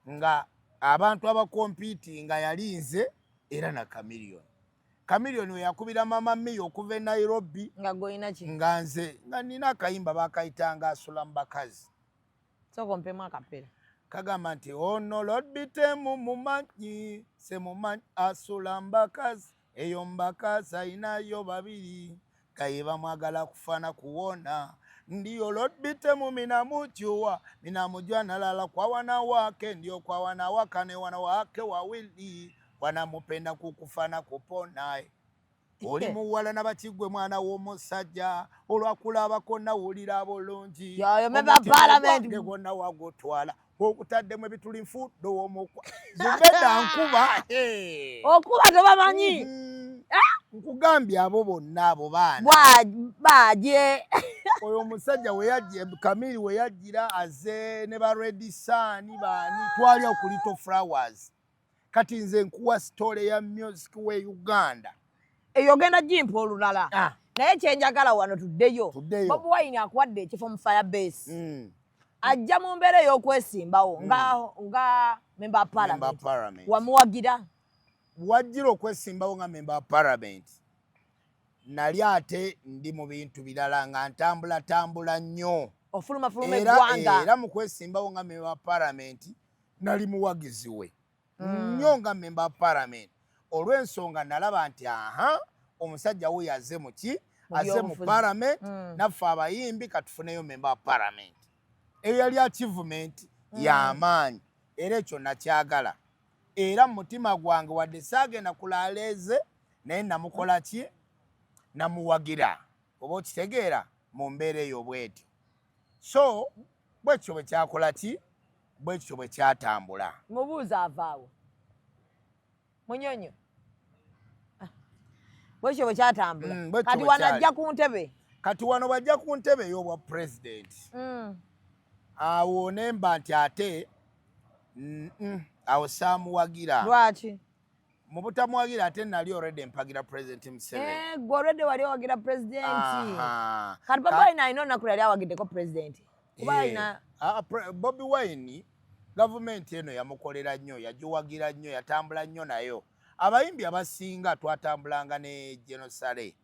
nga abantu abakompiti nga yalinze era na Chameleone we yakubira mama Miyo okuva e Nairobi nga goina ki nga nze nga nina akayimba bakayitanga asula mu bakazi soko mpemu akapera kagamba nti ono lodbitemu mumanyi se mumanyi asula mu bakazi eyo mu bakazi ayinayo babiri kayiba mwagala kufana kuwona ndiyo lodbitemu minamujua nalala kwa wana wake ndio kwa wana wakane wana wake wawili wanamupenda kukufana kupona oli muwala nabakigwe mwana w'omusajja olwakulabako nawulira abolungi yoyo member parliament gonna wagotwala okutaddemu ebituli nfuddo w'omukwa zubeda nkuba okuba tebamanyi nkugambye abo bonna abo baana baje oyo omusajja Kamili we yajjira aze ne ba Red Sun baani twali ku Little Flowers kati nze nkuwa story ya music we Uganda eyo genda jimpa olulala naye kyenjagala wano tuddeyo Bobi Wine akwadde ekifo mu Firebase ajja mu mbeera ey'okwesimbawo nga member parliament wamuwagira wajjira okwesimbawo nga member parliament nali ate ndi mu bintu birala nga ntambula nnyo ofuluma eggwanga era mu kwesimbawo nga member parliament nali muwagizi we nnyo nga member parliament olw'ensonga nalaba nti omusajja we yaze muki aze mu parliament naffe abayimbi katufuneyo member parliament eyo yali achievement y'amaanyi era ekyo nakyagala era mu mutima gwange wadde saagenda kulaaleze naye namukola ki namuwagira oba okitegeera mu mbeera eyo bwetyo so bwekyo bwe kyakola ki bwekyo bwe kyatambula mubuuza avaawo munyonyo bwekyo bwe kyatambula kati wano ajja ku ntebe kati wano bajja ku ntebe ey'obwa president awo nemba nti ate awo saamuwagira lwaki mu butamuwagira ate nali already mpagira president Museveni gwe already wali awagira president kati Bobi Wine alina olunaku yali awagiddeko president kuba alina Bobi Wine gavumenti eno yamukolera nnyo yagiwagira nnyo yatambula nnyo nayo abayimbi abasinga twatambulanga ne Genosale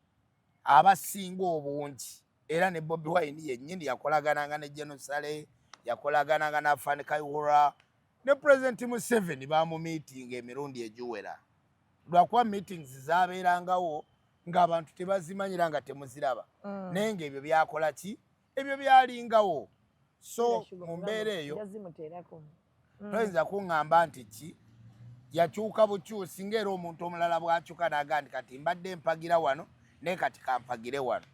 abasinga obungi era ne Bobi Wine yennyini yakolagananga ne Genosale yakolagananga na Afan Kayihura ne President Museveni bamu meeting emirundi egiwera lwakuba meetings zabeerangawo ng'abantu tebazimanyira nga temuziraba naye ng'ebyo byakola ki ebyo byalingawo so mu mbeera eyo toyinza kuŋŋamba nti ki yakyuka bukyusi ng'era omuntu omulala bw'akyuka n'aga nti kati mbadde mpagira wano naye kati kampagire wano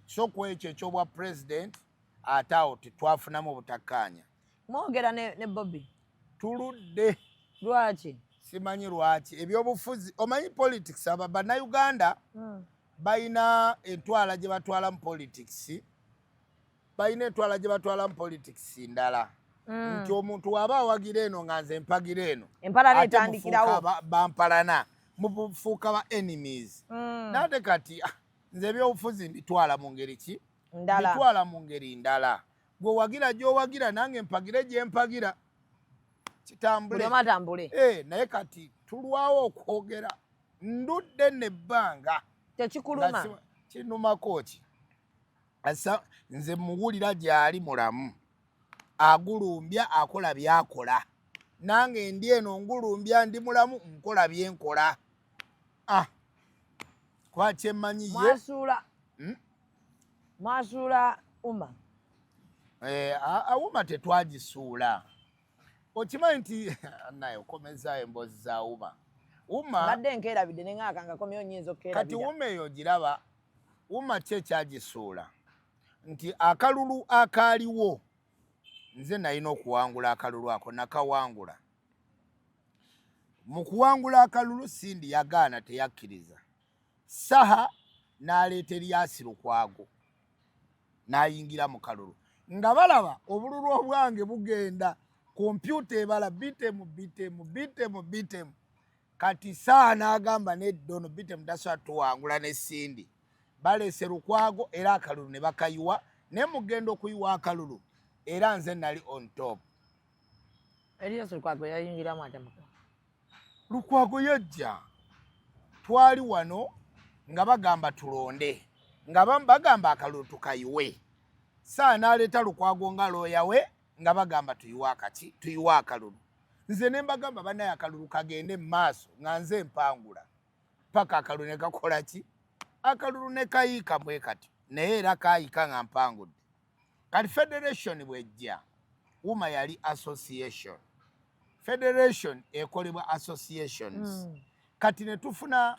so ku ekyo ekyobwa president ate awo tetwafunamu obutakkaanya mwogera ne Bobi tuludde lwaki simanyi lwaki ebyobufuzi omanyi politics aba bannayuganda balina entwala gye batwala mu politics ndala nti omuntu waba awagira eno nga nze mpagira eno empalana etandikirawo bampalana mufuuka ba enemies nate kati nze ebyobufuzi mbitwala mu ngeri ki mbitwala mu ngeri ndala gwe wagira gy'owagira nange mpagire gye mpagira kitambule naye kati tulwawo okwogera ndudde nebbanga tekikuluma kinumako ki nze muwulira gy'ali mulamu agulumbya akola byakola nange ndi eno ngulumbya ndi mulamu nkola byenkola kuba kyemmanyi ye mwasuula uma Uma tetwagisuula okimanyi nti naye okomeza emboozi za Uma badde nkeerabidde ne ŋŋaaka nga komyo nnyinza okkeerabira kati Uma eyo giraba Uma ki ekyagisuula nti akalulu akaaliwo nze nalina okuwangula akalulu ako nakawangula mu kuwangula akalulu Sindi yagaana teyakkiriza saha n'aleeta Eryasi Lukwago n'ayingira mu kalulu nga balaba obululu obwange bugenda kompyuta ebala bitemu kati saa n'agamba neddono bitemu tasobola tuwangula ne Sindi baleese Lukwago era akalulu ne bakayiwa ne mugenda okuyiwa akalulu era nze nali on top. Elias Lukwago yayingiramu ate Lukwago yajja twali wano nga bagamba tulonde nga bagamba akalulu tukayiwe saa n'aleeta Lukwago nga looya we nga bagamba tuyiwe akalulu nze ne mbagamba bannaye akalulu kagende mu maaso nga nze mpangula paka akalulu ne kakola ki akalulu ne kayiika bwe kati naye era kayiika nga mpangudde kati federation bwejja wuma yali association federation ekolebwa associations kati ne tufuna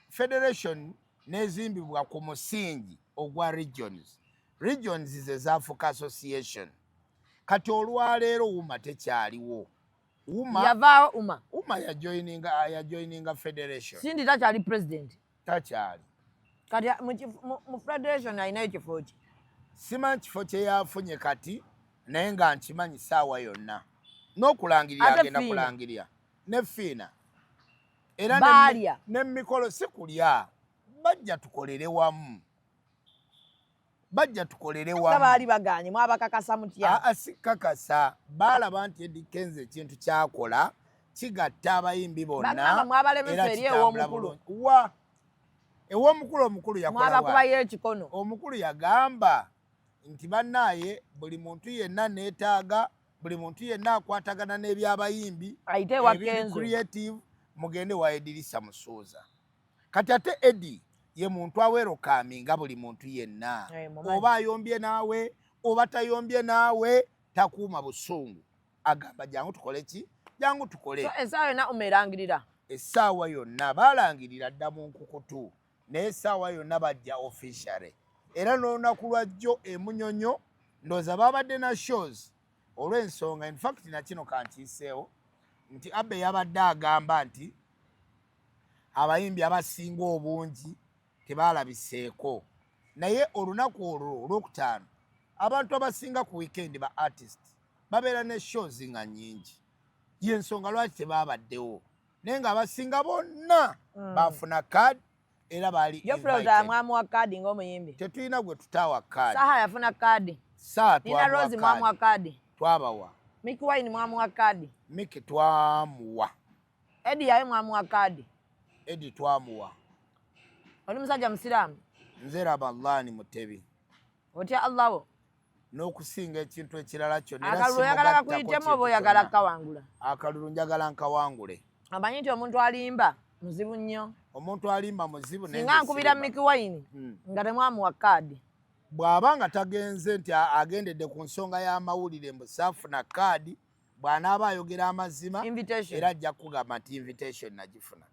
federation nezimbibwa ku musingi ogwa regions ze zaafuka association kati olwaleero wuma tekyaliwo yavaawo uma yajoininga federation Sindi takyali president takyali kati mu federation ayinayo kifo ki simanyi kifo kye yafunye kati naye nga nkimanyi saawa yonna n'okulangirira agenda kulangirira ne fiina era n'emikolo si kulya bajja tukolere wamu baali baganye mwabakakasa mutya si kakasa baalaba nti Eddie Kenzo ekintu kyakola kigatta abayimbi bonna ew'omukulu omukulu yakubayo ekikono omukulu yagamba nti bannaaye buli muntu yenna neetaaga buli muntu yenna akwatagana n'ebyabayimbi creative mugende wa Edirisa Musuuza kati ate Eddie ye muntu awerokaminga buli muntu yenna oba ayombye naawe oba tayombye naawe takuuma busungu agamba jangu tukole ki jangu tukole essaawa yonna umerangirira essaawa yonna baalangirira dda mu nkukutu naye essaawa yonna bajja officially era n'olunaku lwajjo emunyonyo ndooza babadde na shows olw'ensonga in fact na kino kankiiseewo nti Abbe yabadde agamba nti abayimbi abasinga obungi tebaalabiseeko naye olunaku olwo olwokutaano abantu abasinga ku weekend ba artist babeera ne shows nga nnyingi yensonga lwaki tebaabaddewo naye nga abasinga bonna baafuna kaadi era baali mwamuwa kaadi ng'omuyimbi tetulina gwe tutaawa kaadi Saha yafuna kaadi Nina Rose mwamuwa kaadi twabawa Mickey Wine mwamuwa kaadi Mickey twamuwa Eddie yawe mwamuwa kaadi Eddie twamuwa oli musajja musiraamu nze raba Allah ni mutebi otya Allah wo n'okusinga ekintu ekirala kyonna akalulu oyagala kakuyitemu oba oyagala kawangula akalulu njagala nkawangule amanyi nti omuntu alimba muzibu nnyo omuntu alimba muzibu singa nkubira Mickey Wine nga temwamuwa kaadi bw'aba nga tagenze nti agendedde ku nsonga y'amawulire mbusaafu na kaadi bw'anaaba ayogera amazima era ajja kugamba nti invitation nagifuna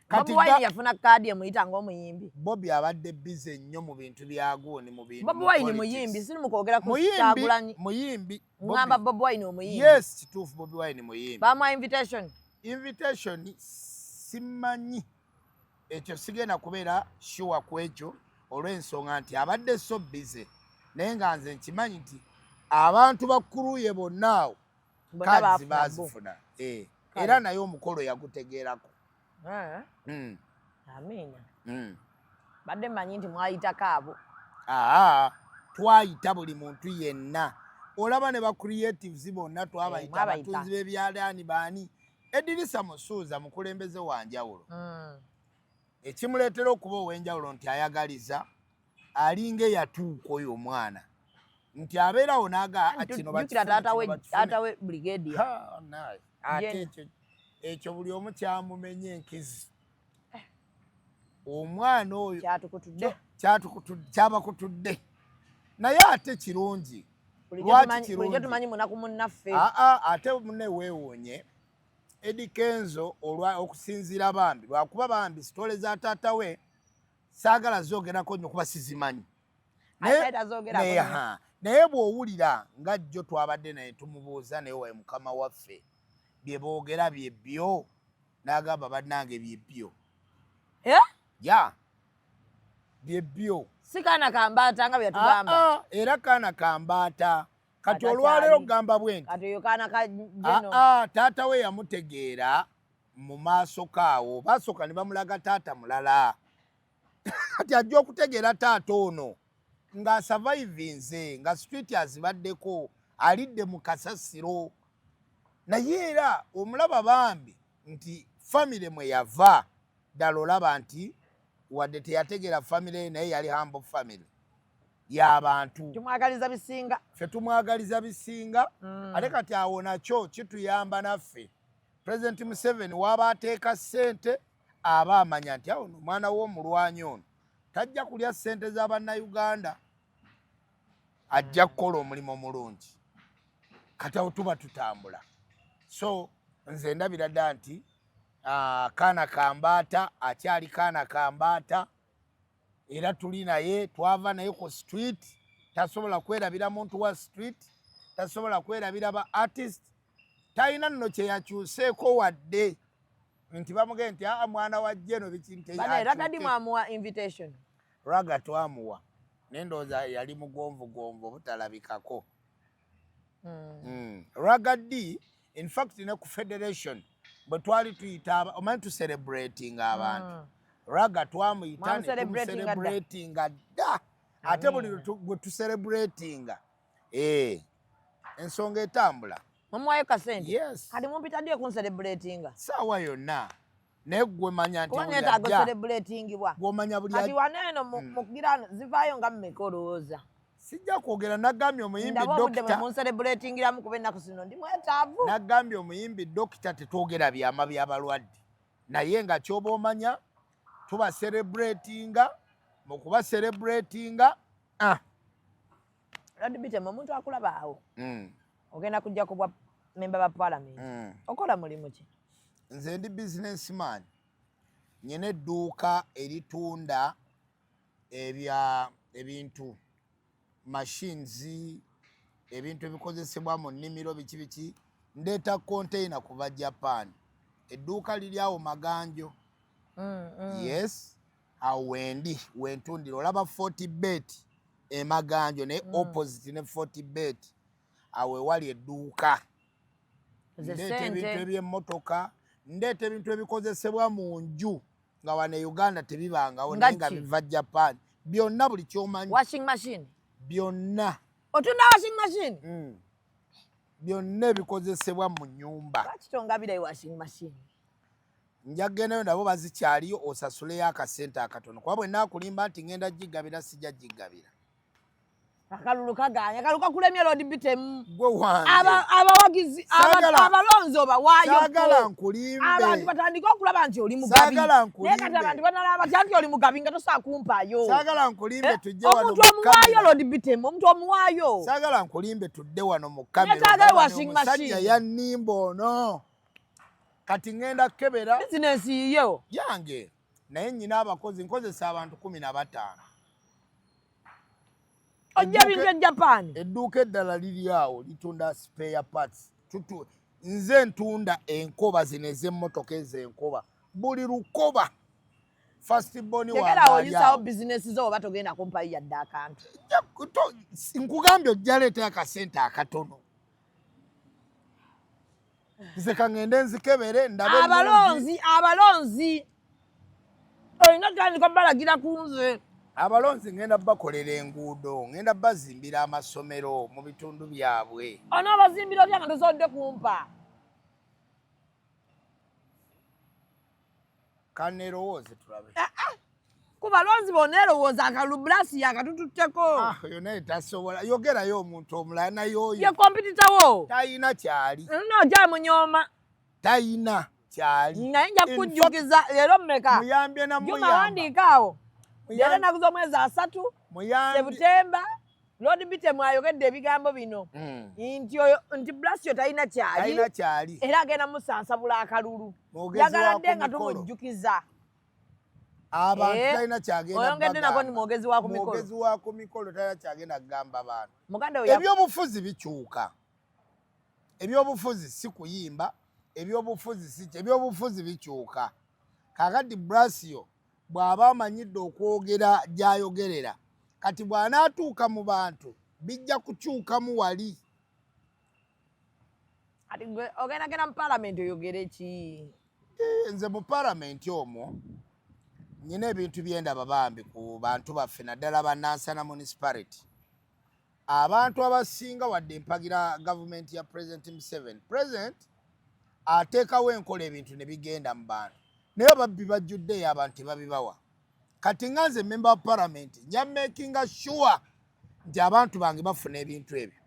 Bobi Wine yafuna kaadi emuyita ng'omuyimbi Bobi abadde bize nnyo mu bintu byaguuni mu bintu Bobi Wine muyimbi siri mu kwogera ku Kyagulanyi muyimbi ngamba Bobi Wine omuyimbi yes kituufu Bobi Wine muyimbi bamuwa invitation simanyi ekyo sigenda kubeera sure ku ekyo olw'ensonga nti abadde so bize naye nga nze nkimanyi nti abantu bakkuluye bonna awo kaadi bazifuna era naye omukolo yagutegeerako amiina badde mmanyi nti mwayitako abo twayita buli muntu yenna olaba ne ba creatives bonna twabayita abatunzi b'ebyalaani baani Edirisa Musuuza mukulembeze wa njawulo ekimuleetera okuba ow'enjawulo nti ayagaliza alinga eyatuuka oyo omwana nti abeerawo jukira taata we brigadier ate ekyo buli omu kyamumenye enkizi omwana oyo kyabakutudde naye ate kirungi bulijjo tumanyi munaku munnaffe ate munne weewuunye Eddie Kenzo okusinziira bambi lwakuba bambi sitole za taata we saagala zoogerako nnyo kuba sizimanyi naye bw'owulira nga jjo twabadde naye tumubuuza naye waye mukama waffe bye boogera bye byo n'agamba bannange bye byo ya byebyo Sikana kambata nga byatugamba. Era kaana kambaata. Kati olwaleero gamba bwenti. Kati yokana ka jeno. Taata we yamutegeera mu maaso kaawo. Basooka ne bamulaga taata mulala. Kati ajja okutegeera taata ono nga survivinze nga street azibaddeko alidde mu kasasiro. Naye era omulaba bambi nti family mwe yava ddala olaba nti wadde teyategeera family naye yali humble family y'abantu. Tumwagaliza bisinga. Ffe tumwagaliza bisinga. Ate kati awo nakyo kituyamba naffe. President Museveni waba ateeka ssente aba amanya nti awo omwana w'omulwanyi ono tajja kulya ssente z'Abannayuganda, ajja kukola omulimu mulungi. Kati awo tuba tutambula. So nze ndabira dda nti kaana kambaata akyali kaana kambaata era tuli naye twava naye ku street, tasobola kwerabira muntu wa street, tasobola kwerabira ba artist, talina nno kye yakyuseeko wadde nti bamugee nti mwana wa Jeno bikinte bane Ragadi mwamuwa invitation. Raga twamuwa nendoza yali mugonvugonvu butalabikako. Ragadi in fact ne ku federation bwe twali tuyita omanyi tu celebrating abantu. Raga twamuyita ne celebrating dda ate buli bwe tu celebrating ensonga etambula. Mumwayo kasente. Yes. Kati mumpita dde ku celebrating. Sawa yonna. Naye gwe manya nti buli ajja celebrating bwa. Gw'omanya buli kati waneeno mukugirano zivaayo nga mmeka olowooza. Sijja kwogera nagambye omuyimbi dokita. Mu celebratingiramu kuba ennaku zino ndi mwetaavu. Nagambye omuyimbi dokita tetwogera byama by'abalwadde. Naye nga ky'oba omanya tuba celebratinga mu kuba celebratinga. Lord Bitemo omuntu akulaba awo. Ogenda kujja kubwa member ba parliament. Okola mulimu ki? Nze ndi businessman. Nyine edduuka eritunda ebintu machines, ebintu ebikozesebwa mu nnimiro biki ndeeta container kuva Japan. Edduuka liri awo Maganjo. Yes, awo wendi wentundira olaba 40 bet Maganjo ne opposite ne 40 bet awe wali edduuka. Ndeeta ebintu eby'emmotoka, ndeeta ebintu ebikozesebwa mu nju nga wane Uganda tebibangawo naye nga biva Japan. Byonna buli ky'omanyi. Washing machine. Byonna. Otunda washing machine? Byonna ebikozesebwa mu nnyumba. Lwaki tongabira washing machine? Njagenayo nabo bazikyaliyo osasuleyo akasente akatono. Kuba bwe naakulimba nti ngenda gigabira sijja gigabira. Akalulu kaganya kaluka kulemye Lord Bitemu. Gwe wange. Abawagizi abalonzi obawaayo. Saagala nkulimbe. Abantu batandika okulaba nti oli mugabi. Saagala nkulimbe. Naye kati abantu banalaba nti oli mugabi nga tosobola kumpaayo. Saagala nkulimbe tujje wano mu kamera. Omuntu omuwaayo Lord Bitemu, omuntu omuwaayo. Saagala nkulimbe tudde wano mu kamera. Netaagayo washing machine. Omusajja yannimba ono. Kati ngenda kebera. Business yo. Yange. Naye nnyina abakozi nkozesa abantu 15. Ojja bintu e Japan. Edduuka eddala liri awo litunda spare parts. Nze ntunda enkoba zino ez'emmotoka ez'enkoba. Buli lukoba. First born wange. Tegera oyisawo business zo oba togenda kumpayo yadde akantu. Nkugambye ojja leeta akasente akatono. Nze kangende nzikebere ndabe abalonzi. Olina tandika balagira ku nze. Abalonzi ngenda bakolera enguudo, ngenda bazimbira amasomero mu bitundu byabwe. Ono abazimbira byanga tozodde kumpa. Kanerowooze tulabe. Ku balonzi boneerowooza akalubrasi yakatututteko. Yonna etasobola. Yogerayo omuntu omulala naye oyo. Ye kompitita wo. Tayina kyali. Nojja munyooma. Tayina kyali. Naye nja kujjukiza leero mmeka. Muyambye na muyamba. Juma wandiika awo. Leero ennaku z'omwezi 3 Septemba Lord Bitemu ayogedde ebigambo bino nti Blasio talina kyali era agenda musansabula akalulu njagala dde nga tumujjukiza abantu talina kyagenda oyongedde nako ni mwogezi wa ku mikolo mwogezi wa ku mikolo talina kyagenda kugamba abantu ebyobufuzi bikyuka ebyobufuzi si kuyimba ebyobufuzi bikyuka kakati Blasio bw'aba amanyidde okwogera gy'ayogerera kati bw'anaatuuka mu bantu bijja kukyukamu wali. Ati gwe ogendagenda mu paalamenti oyogere ki? Nze mu paalamenti omwo nyina ebintu byendaba bambi ku bantu baffe naddala bannansana municipality. Abantu abasinga wadde empagira gavumenti ya President Museveni. President ateekawo enkola ebintu ne bigenda mu bantu. Naye ababbi bajjuddeyo abantu tebabibawa. Kati nga nze member wa parliament nja makinga sure nti abantu bange bafuna ebintu ebyo.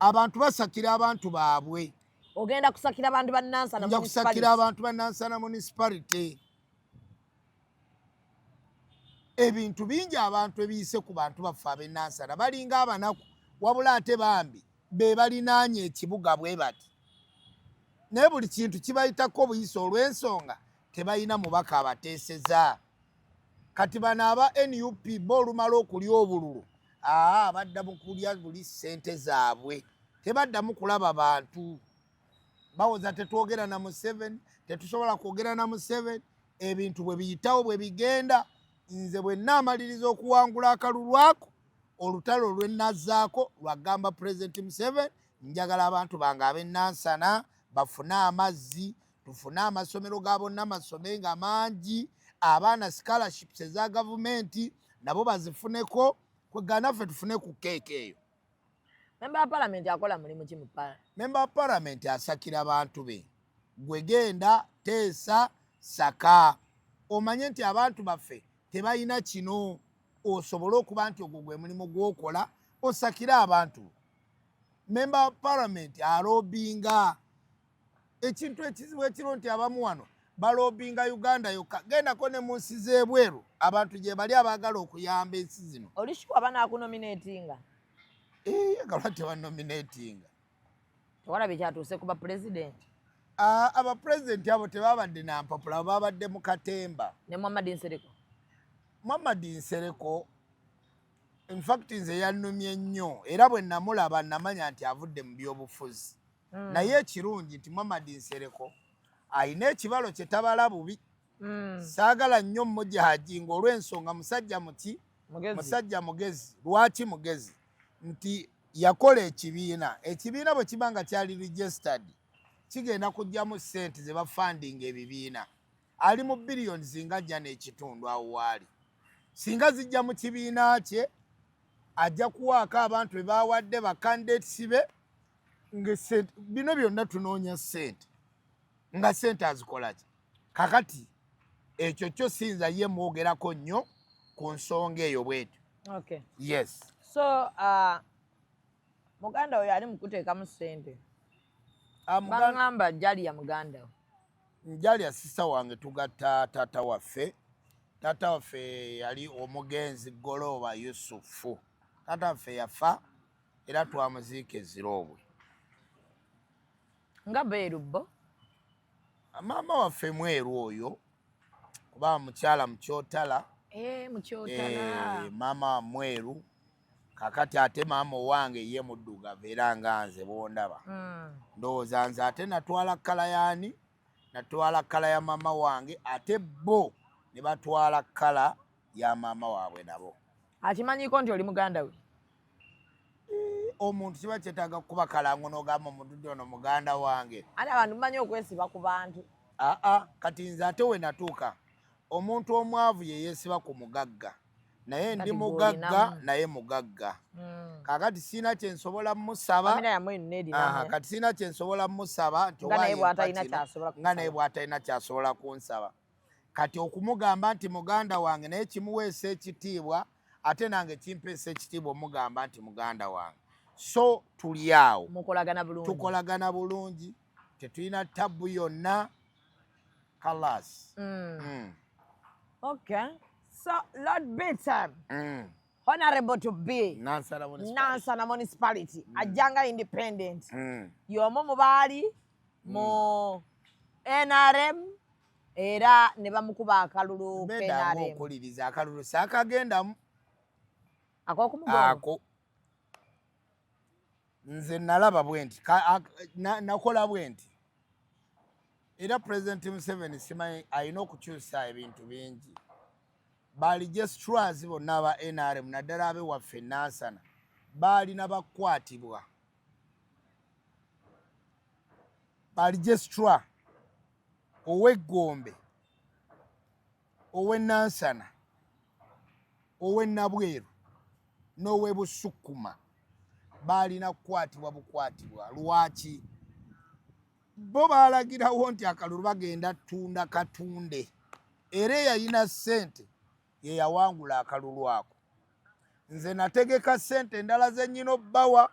Abantu basakira abantu baabwe. Ogenda kusakira abantu bannansana municipality. Nja kusakira abantu bannansana municipality. Ebintu bingi abantu ebiyise ku bantu baffe ab'ennansana balinga abanaku wabula ate bambi be balinaanye ekibuga bwe bati. Naye buli kintu kibayitako obuyise olw'ensonga tebalina mubaka abateeseza. Kati bano aba NUP bo olumala okulya obululu badda mu kulya buli ssente zaabwe tebaddamu kulaba bantu. Bawoza tetwogera na Museveni, tetusobola kwogera na Museveni, ebintu bwe biyitawo bwe bigenda. Nze bwe naamaliriza okuwangula akalulu ako olutalo lwenazzaako lwagamba President Museveni njagala abantu bange ab'ennansana bafune amazzi, tufune amasomero ga bonna masomenga mangi, abaana scholarships eza gavumenti nabo bazifuneko, kweganaffe tufune ku keeke eyo. Member wa parliament akola mulimu ki mu parliament? Member wa parliament asakira abantu be. Gwe genda teesa saka. Omanye nti abantu baffe tebalina kino osobola okuba nti ogwo gwe mulimu gw'okola osakira abantu. Member wa parliament alobinga ekintu ekizibu ekiro nti abamu wano balobinga Uganda yokka. Gendako ne mu nsi z'ebweru abantu gye bali abaagala okuyamba ensi zino. Olishuwa banaakunominatinga? Galwa tebanominatinga. Tewalabye kyatuuse ku bapresident? Abapresident abo tebabadde nampapula babadde mu katemba. Ne Muhammad Nsereko? Muhammad Nsereko in fact nze yannumye nnyo era bwe namulaba namanya nti avudde mu byobufuzi. Naye ekirungi nti Muhammad Nsereko ayina ekibalo kye tabala bubi. Saagala nnyo mmujahaji ng'olw'ensonga musajja muki? Musajja mugezi. Lwaki mugezi? Nti yakola ekibiina. Ekibiina bwe kiba nga kyali registered kigenda kujjamu ssente ze bafundinga ebibiina. Ali mu billions zinga ajja n'ekitundu awo waali. Singa zijja mu kibiina kye ajja kuwaako abantu be baawadde bakandidates be bino byonna tunoonya ssente nga ssente azikola ki. Kakati ekyo kyo sinza ye mwogerako nnyo ku nsonga eyo bwetyo. Okay. Yes. So muganda oyo ali mukuteekamu ssente. Bagamba Njali ya muganda we. Njali ya sisa wange tugatta taata waffe. Taata waffe yali omugenzi Goloba Yusufu. Taata waffe yafa era twamuziika eziroobwe. Nga beeru bo? Maama waffe mweru oyo kuba mukyala mukyotala. Mukyotala. Maama mweru. Kakati ate maama wange ye muddugavu era nga nze bondaba. Ndowooza nze ate natwala kkala yaani? Natwala kkala ya maama wange ate bo ne batwala kkala ya maama waabwe nabo. Akimanyiko nti oli muganda we? Omuntu kiba kyetaaga kuba kalango n'ogamba omuntu ono muganda wange. Ate abantu mumanyi okwesiba ku bantu. Kati nze ate we natuuka omuntu omwavu ye yeesiba ku mugagga. Naye ndi mugagga naye mugagga. Kakati sina kye nsobola musaba. Kati sina kye nsobola musaba nti nga naye bw'atalina kyasobola kunsaba. Kati okumugamba nti muganda wange naye kimuweesa ekitiibwa ate nange kimpeesa ekitiibwa omugamba nti muganda wange. So tuli awo. Tukolagana bulungi. Tetulina tabu yonna. Kalas. Okay. So, Lord Bitam, honorable to be Nansana Municipality, Ajanga Independent, yomo mubali mu NRM era ne bamukuba akalulu NRM. Okuliriza akalulu saakagendamu. Ako nze nalaba bwenti nakola bwenti era President Museveni simanyi alina okukyusa ebintu bingi. Bali registrars bonna aba NRM naddala abe waffe Nansana baalina bakwatibwa. Bali registrar ow'Eggombe, ow'e Nansana, ow'e Nabweru n'ow'e Busukuma baalina kukwatibwa bukwatibwa. Lwaki? Bo baalagirawo nti akalulu bagenda tunda katunde era yalina ssente ye yawangula akalulu ako. Nze nategeka ssente endala ze nnyina obbawa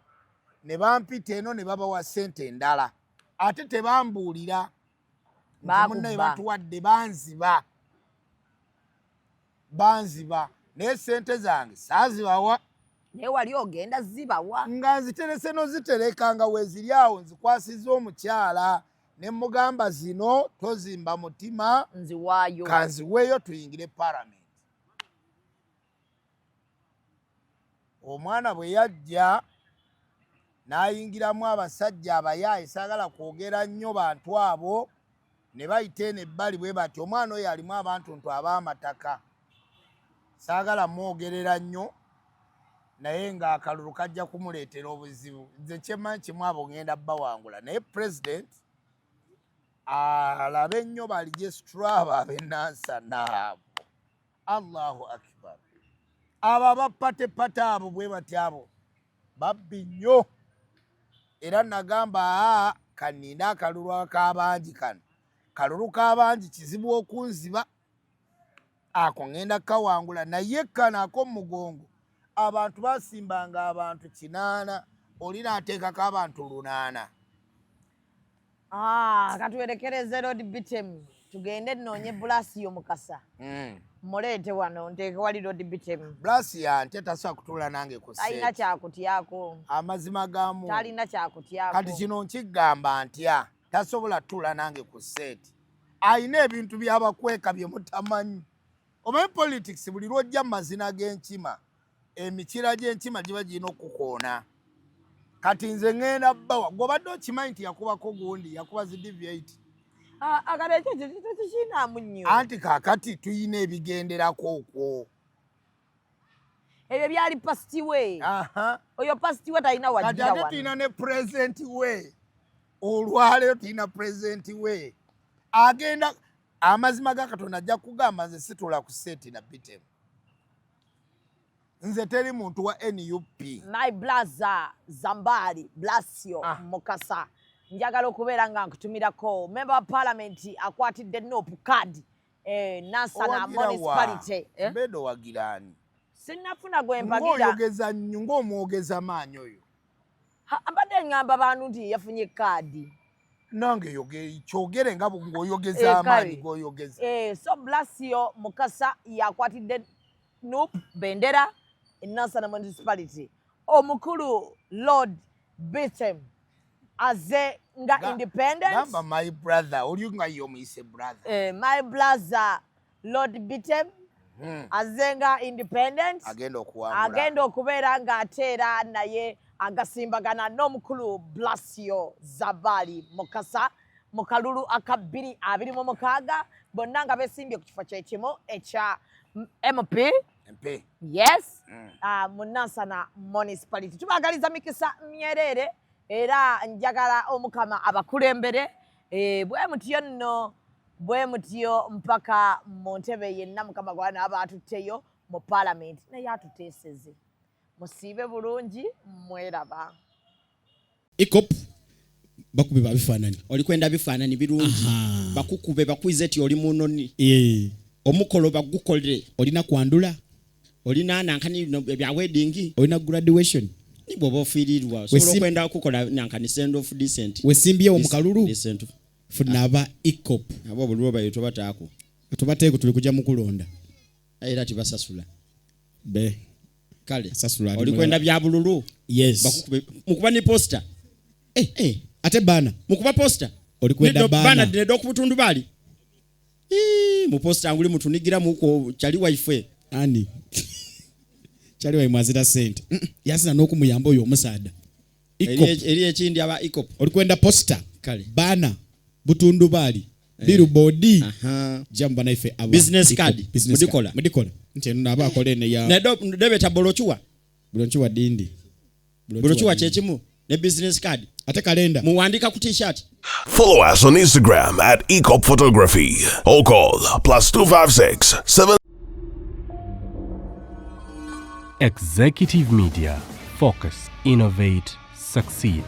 ne bampita eno ne babawa ssente endala ate tebambuulira munnaye batuwadde banziba naye ssente zange saazibawa. Naye wali ogenda zibawa nga nziterese nozitereka nga weeziri awo nzikwasiza omukyala ne mugamba zino tozimba mutima nziwaayo kanziweeyo tuyingire Parliament. Omwana bwe yajja n'ayingiramu abasajja abayaaye, saagala kwogera nnyo bantu abo, ne bayita eno ebbali bwe bati. Omwana oyo alimu abantu ab'amataka, saagala mwogerera nnyo naye ng'akalulu kajja kumuleetera obuzibu. Nze kyemmanyi kimu abo ngenda bawangula, naye President alabe nnyo bali registrar abo ab'e Nansana abo. Allahu akbar. Abo abapatepata abo bwe bati abo babbi nnyo. Era nagamba kanina akalulu ak'abangi kano. Kalulu k'abangi kizibu okunziba. Ako ngenda kawangula naye kano ak'omugongo abantu basimbanga abantu 8 oli n'ateekako abantu 8. Katuwerekereze Lord Bitem tugende nnoonye Blasio Mukasa. Muleete wano nteeke wali Lord Bitem. Blasio ante tasobola kutuula nange ku sseeti. Talina kyakutyako. Amazima gamu. Talina kyakutyako. Kati kino nkigamba ntya tasobola tuula nange ku sseeti. Ayina ebintu byabakweka bye mutamanyi. Omanyi politics buli lwojja mu mazina g'enkima emikira gy'enkima giba girina okukoona. Kati nze ngenda bbawa gw'obadde okimanyi nti yakubako gundi yakuba zi DV8. Akati ekyo tekikinaamu nnyo. Anti kaakati tuyina ebigenderako okwo. Ebyo byali pasiti we. Oyo pasiti we talina wajjira wano. Kati ate tuyina ne pulezidenti we. Olwaleero tuyina pulezidenti we. Agenda amazima ga Katonda ajja kugamba nze situla ku sseeti na Bitem. Nze teri muntu wa NUP. My blaza Zambali Blasio Mukasa. Njagala okubeera nga nkutumirako member wa Parliament akwatidde NOP card Nansana municipality. Mbedo wagirani. Sinnafuna gwe mpagira. Ng'oyogeza nnyo ng'omwogeza maanyi oyo. Mbadde ngamba bantu nti yafunye card. Nange kyogere nga ng'oyogeza amaanyi g'oyogeza. So Blasio Mukasa yakwatidde NOP bendera Nansana municipality. Omukulu Lord Bitem aze nga independent. Gamba my brother, oli nga yomuyise brother. My brother Lord Bitem aze nga independent. Agenda okubeera nga ateera naye agasimbagana n'omukulu Blasio Zambali Mukasa mu kalulu aka 2026 bonna nga beesimbye ku kifo kyekimu ekya MP. Yes. Mu Nansana municipality. Tubagaliza mikisa myerere era njagala omukama abakulembere bwe mutyo nno bwe mutyo mpaka mu ntebe yenna mukama gwana abatutteyo mu Parliament naye atuteeseze musiibe bulungi mweraba. Ikop bakube babifaanani oli kwenda bifaanani birungi bakukube bakwize eti oli munoni omukolo bagukolere olina kwandula olina nankani bya wedding olina graduation nibo bofirirwa so kwenda kukola nankani send of decent wesimbye omukalulu decent funaba Ikop abo bulwo bayito batako tubateeko tuli kujja mukulonda era tibasasula be kale sasula oli kwenda bya bululu yes bakukube mukuba ni poster ate bana mukuba poster oli kwenda bana dinedo kubutundu bali mu poster anguli mutunigira muko chali wife ani chali wa mwazira sente yasina n'okumuyamba oyo omusaada eri ekindi aba Ikop oli kwenda poster kale bana butundu bali billboard jamba naife aba business card mudikola nti naba akole ne ya nedebeta bolochua dindi bolochua chechimu ne business card ate kalenda muwandika ku t-shirt. Follow us on Instagram at Ecop Photography or call +256 7. Executive Media. Focus, innovate, succeed.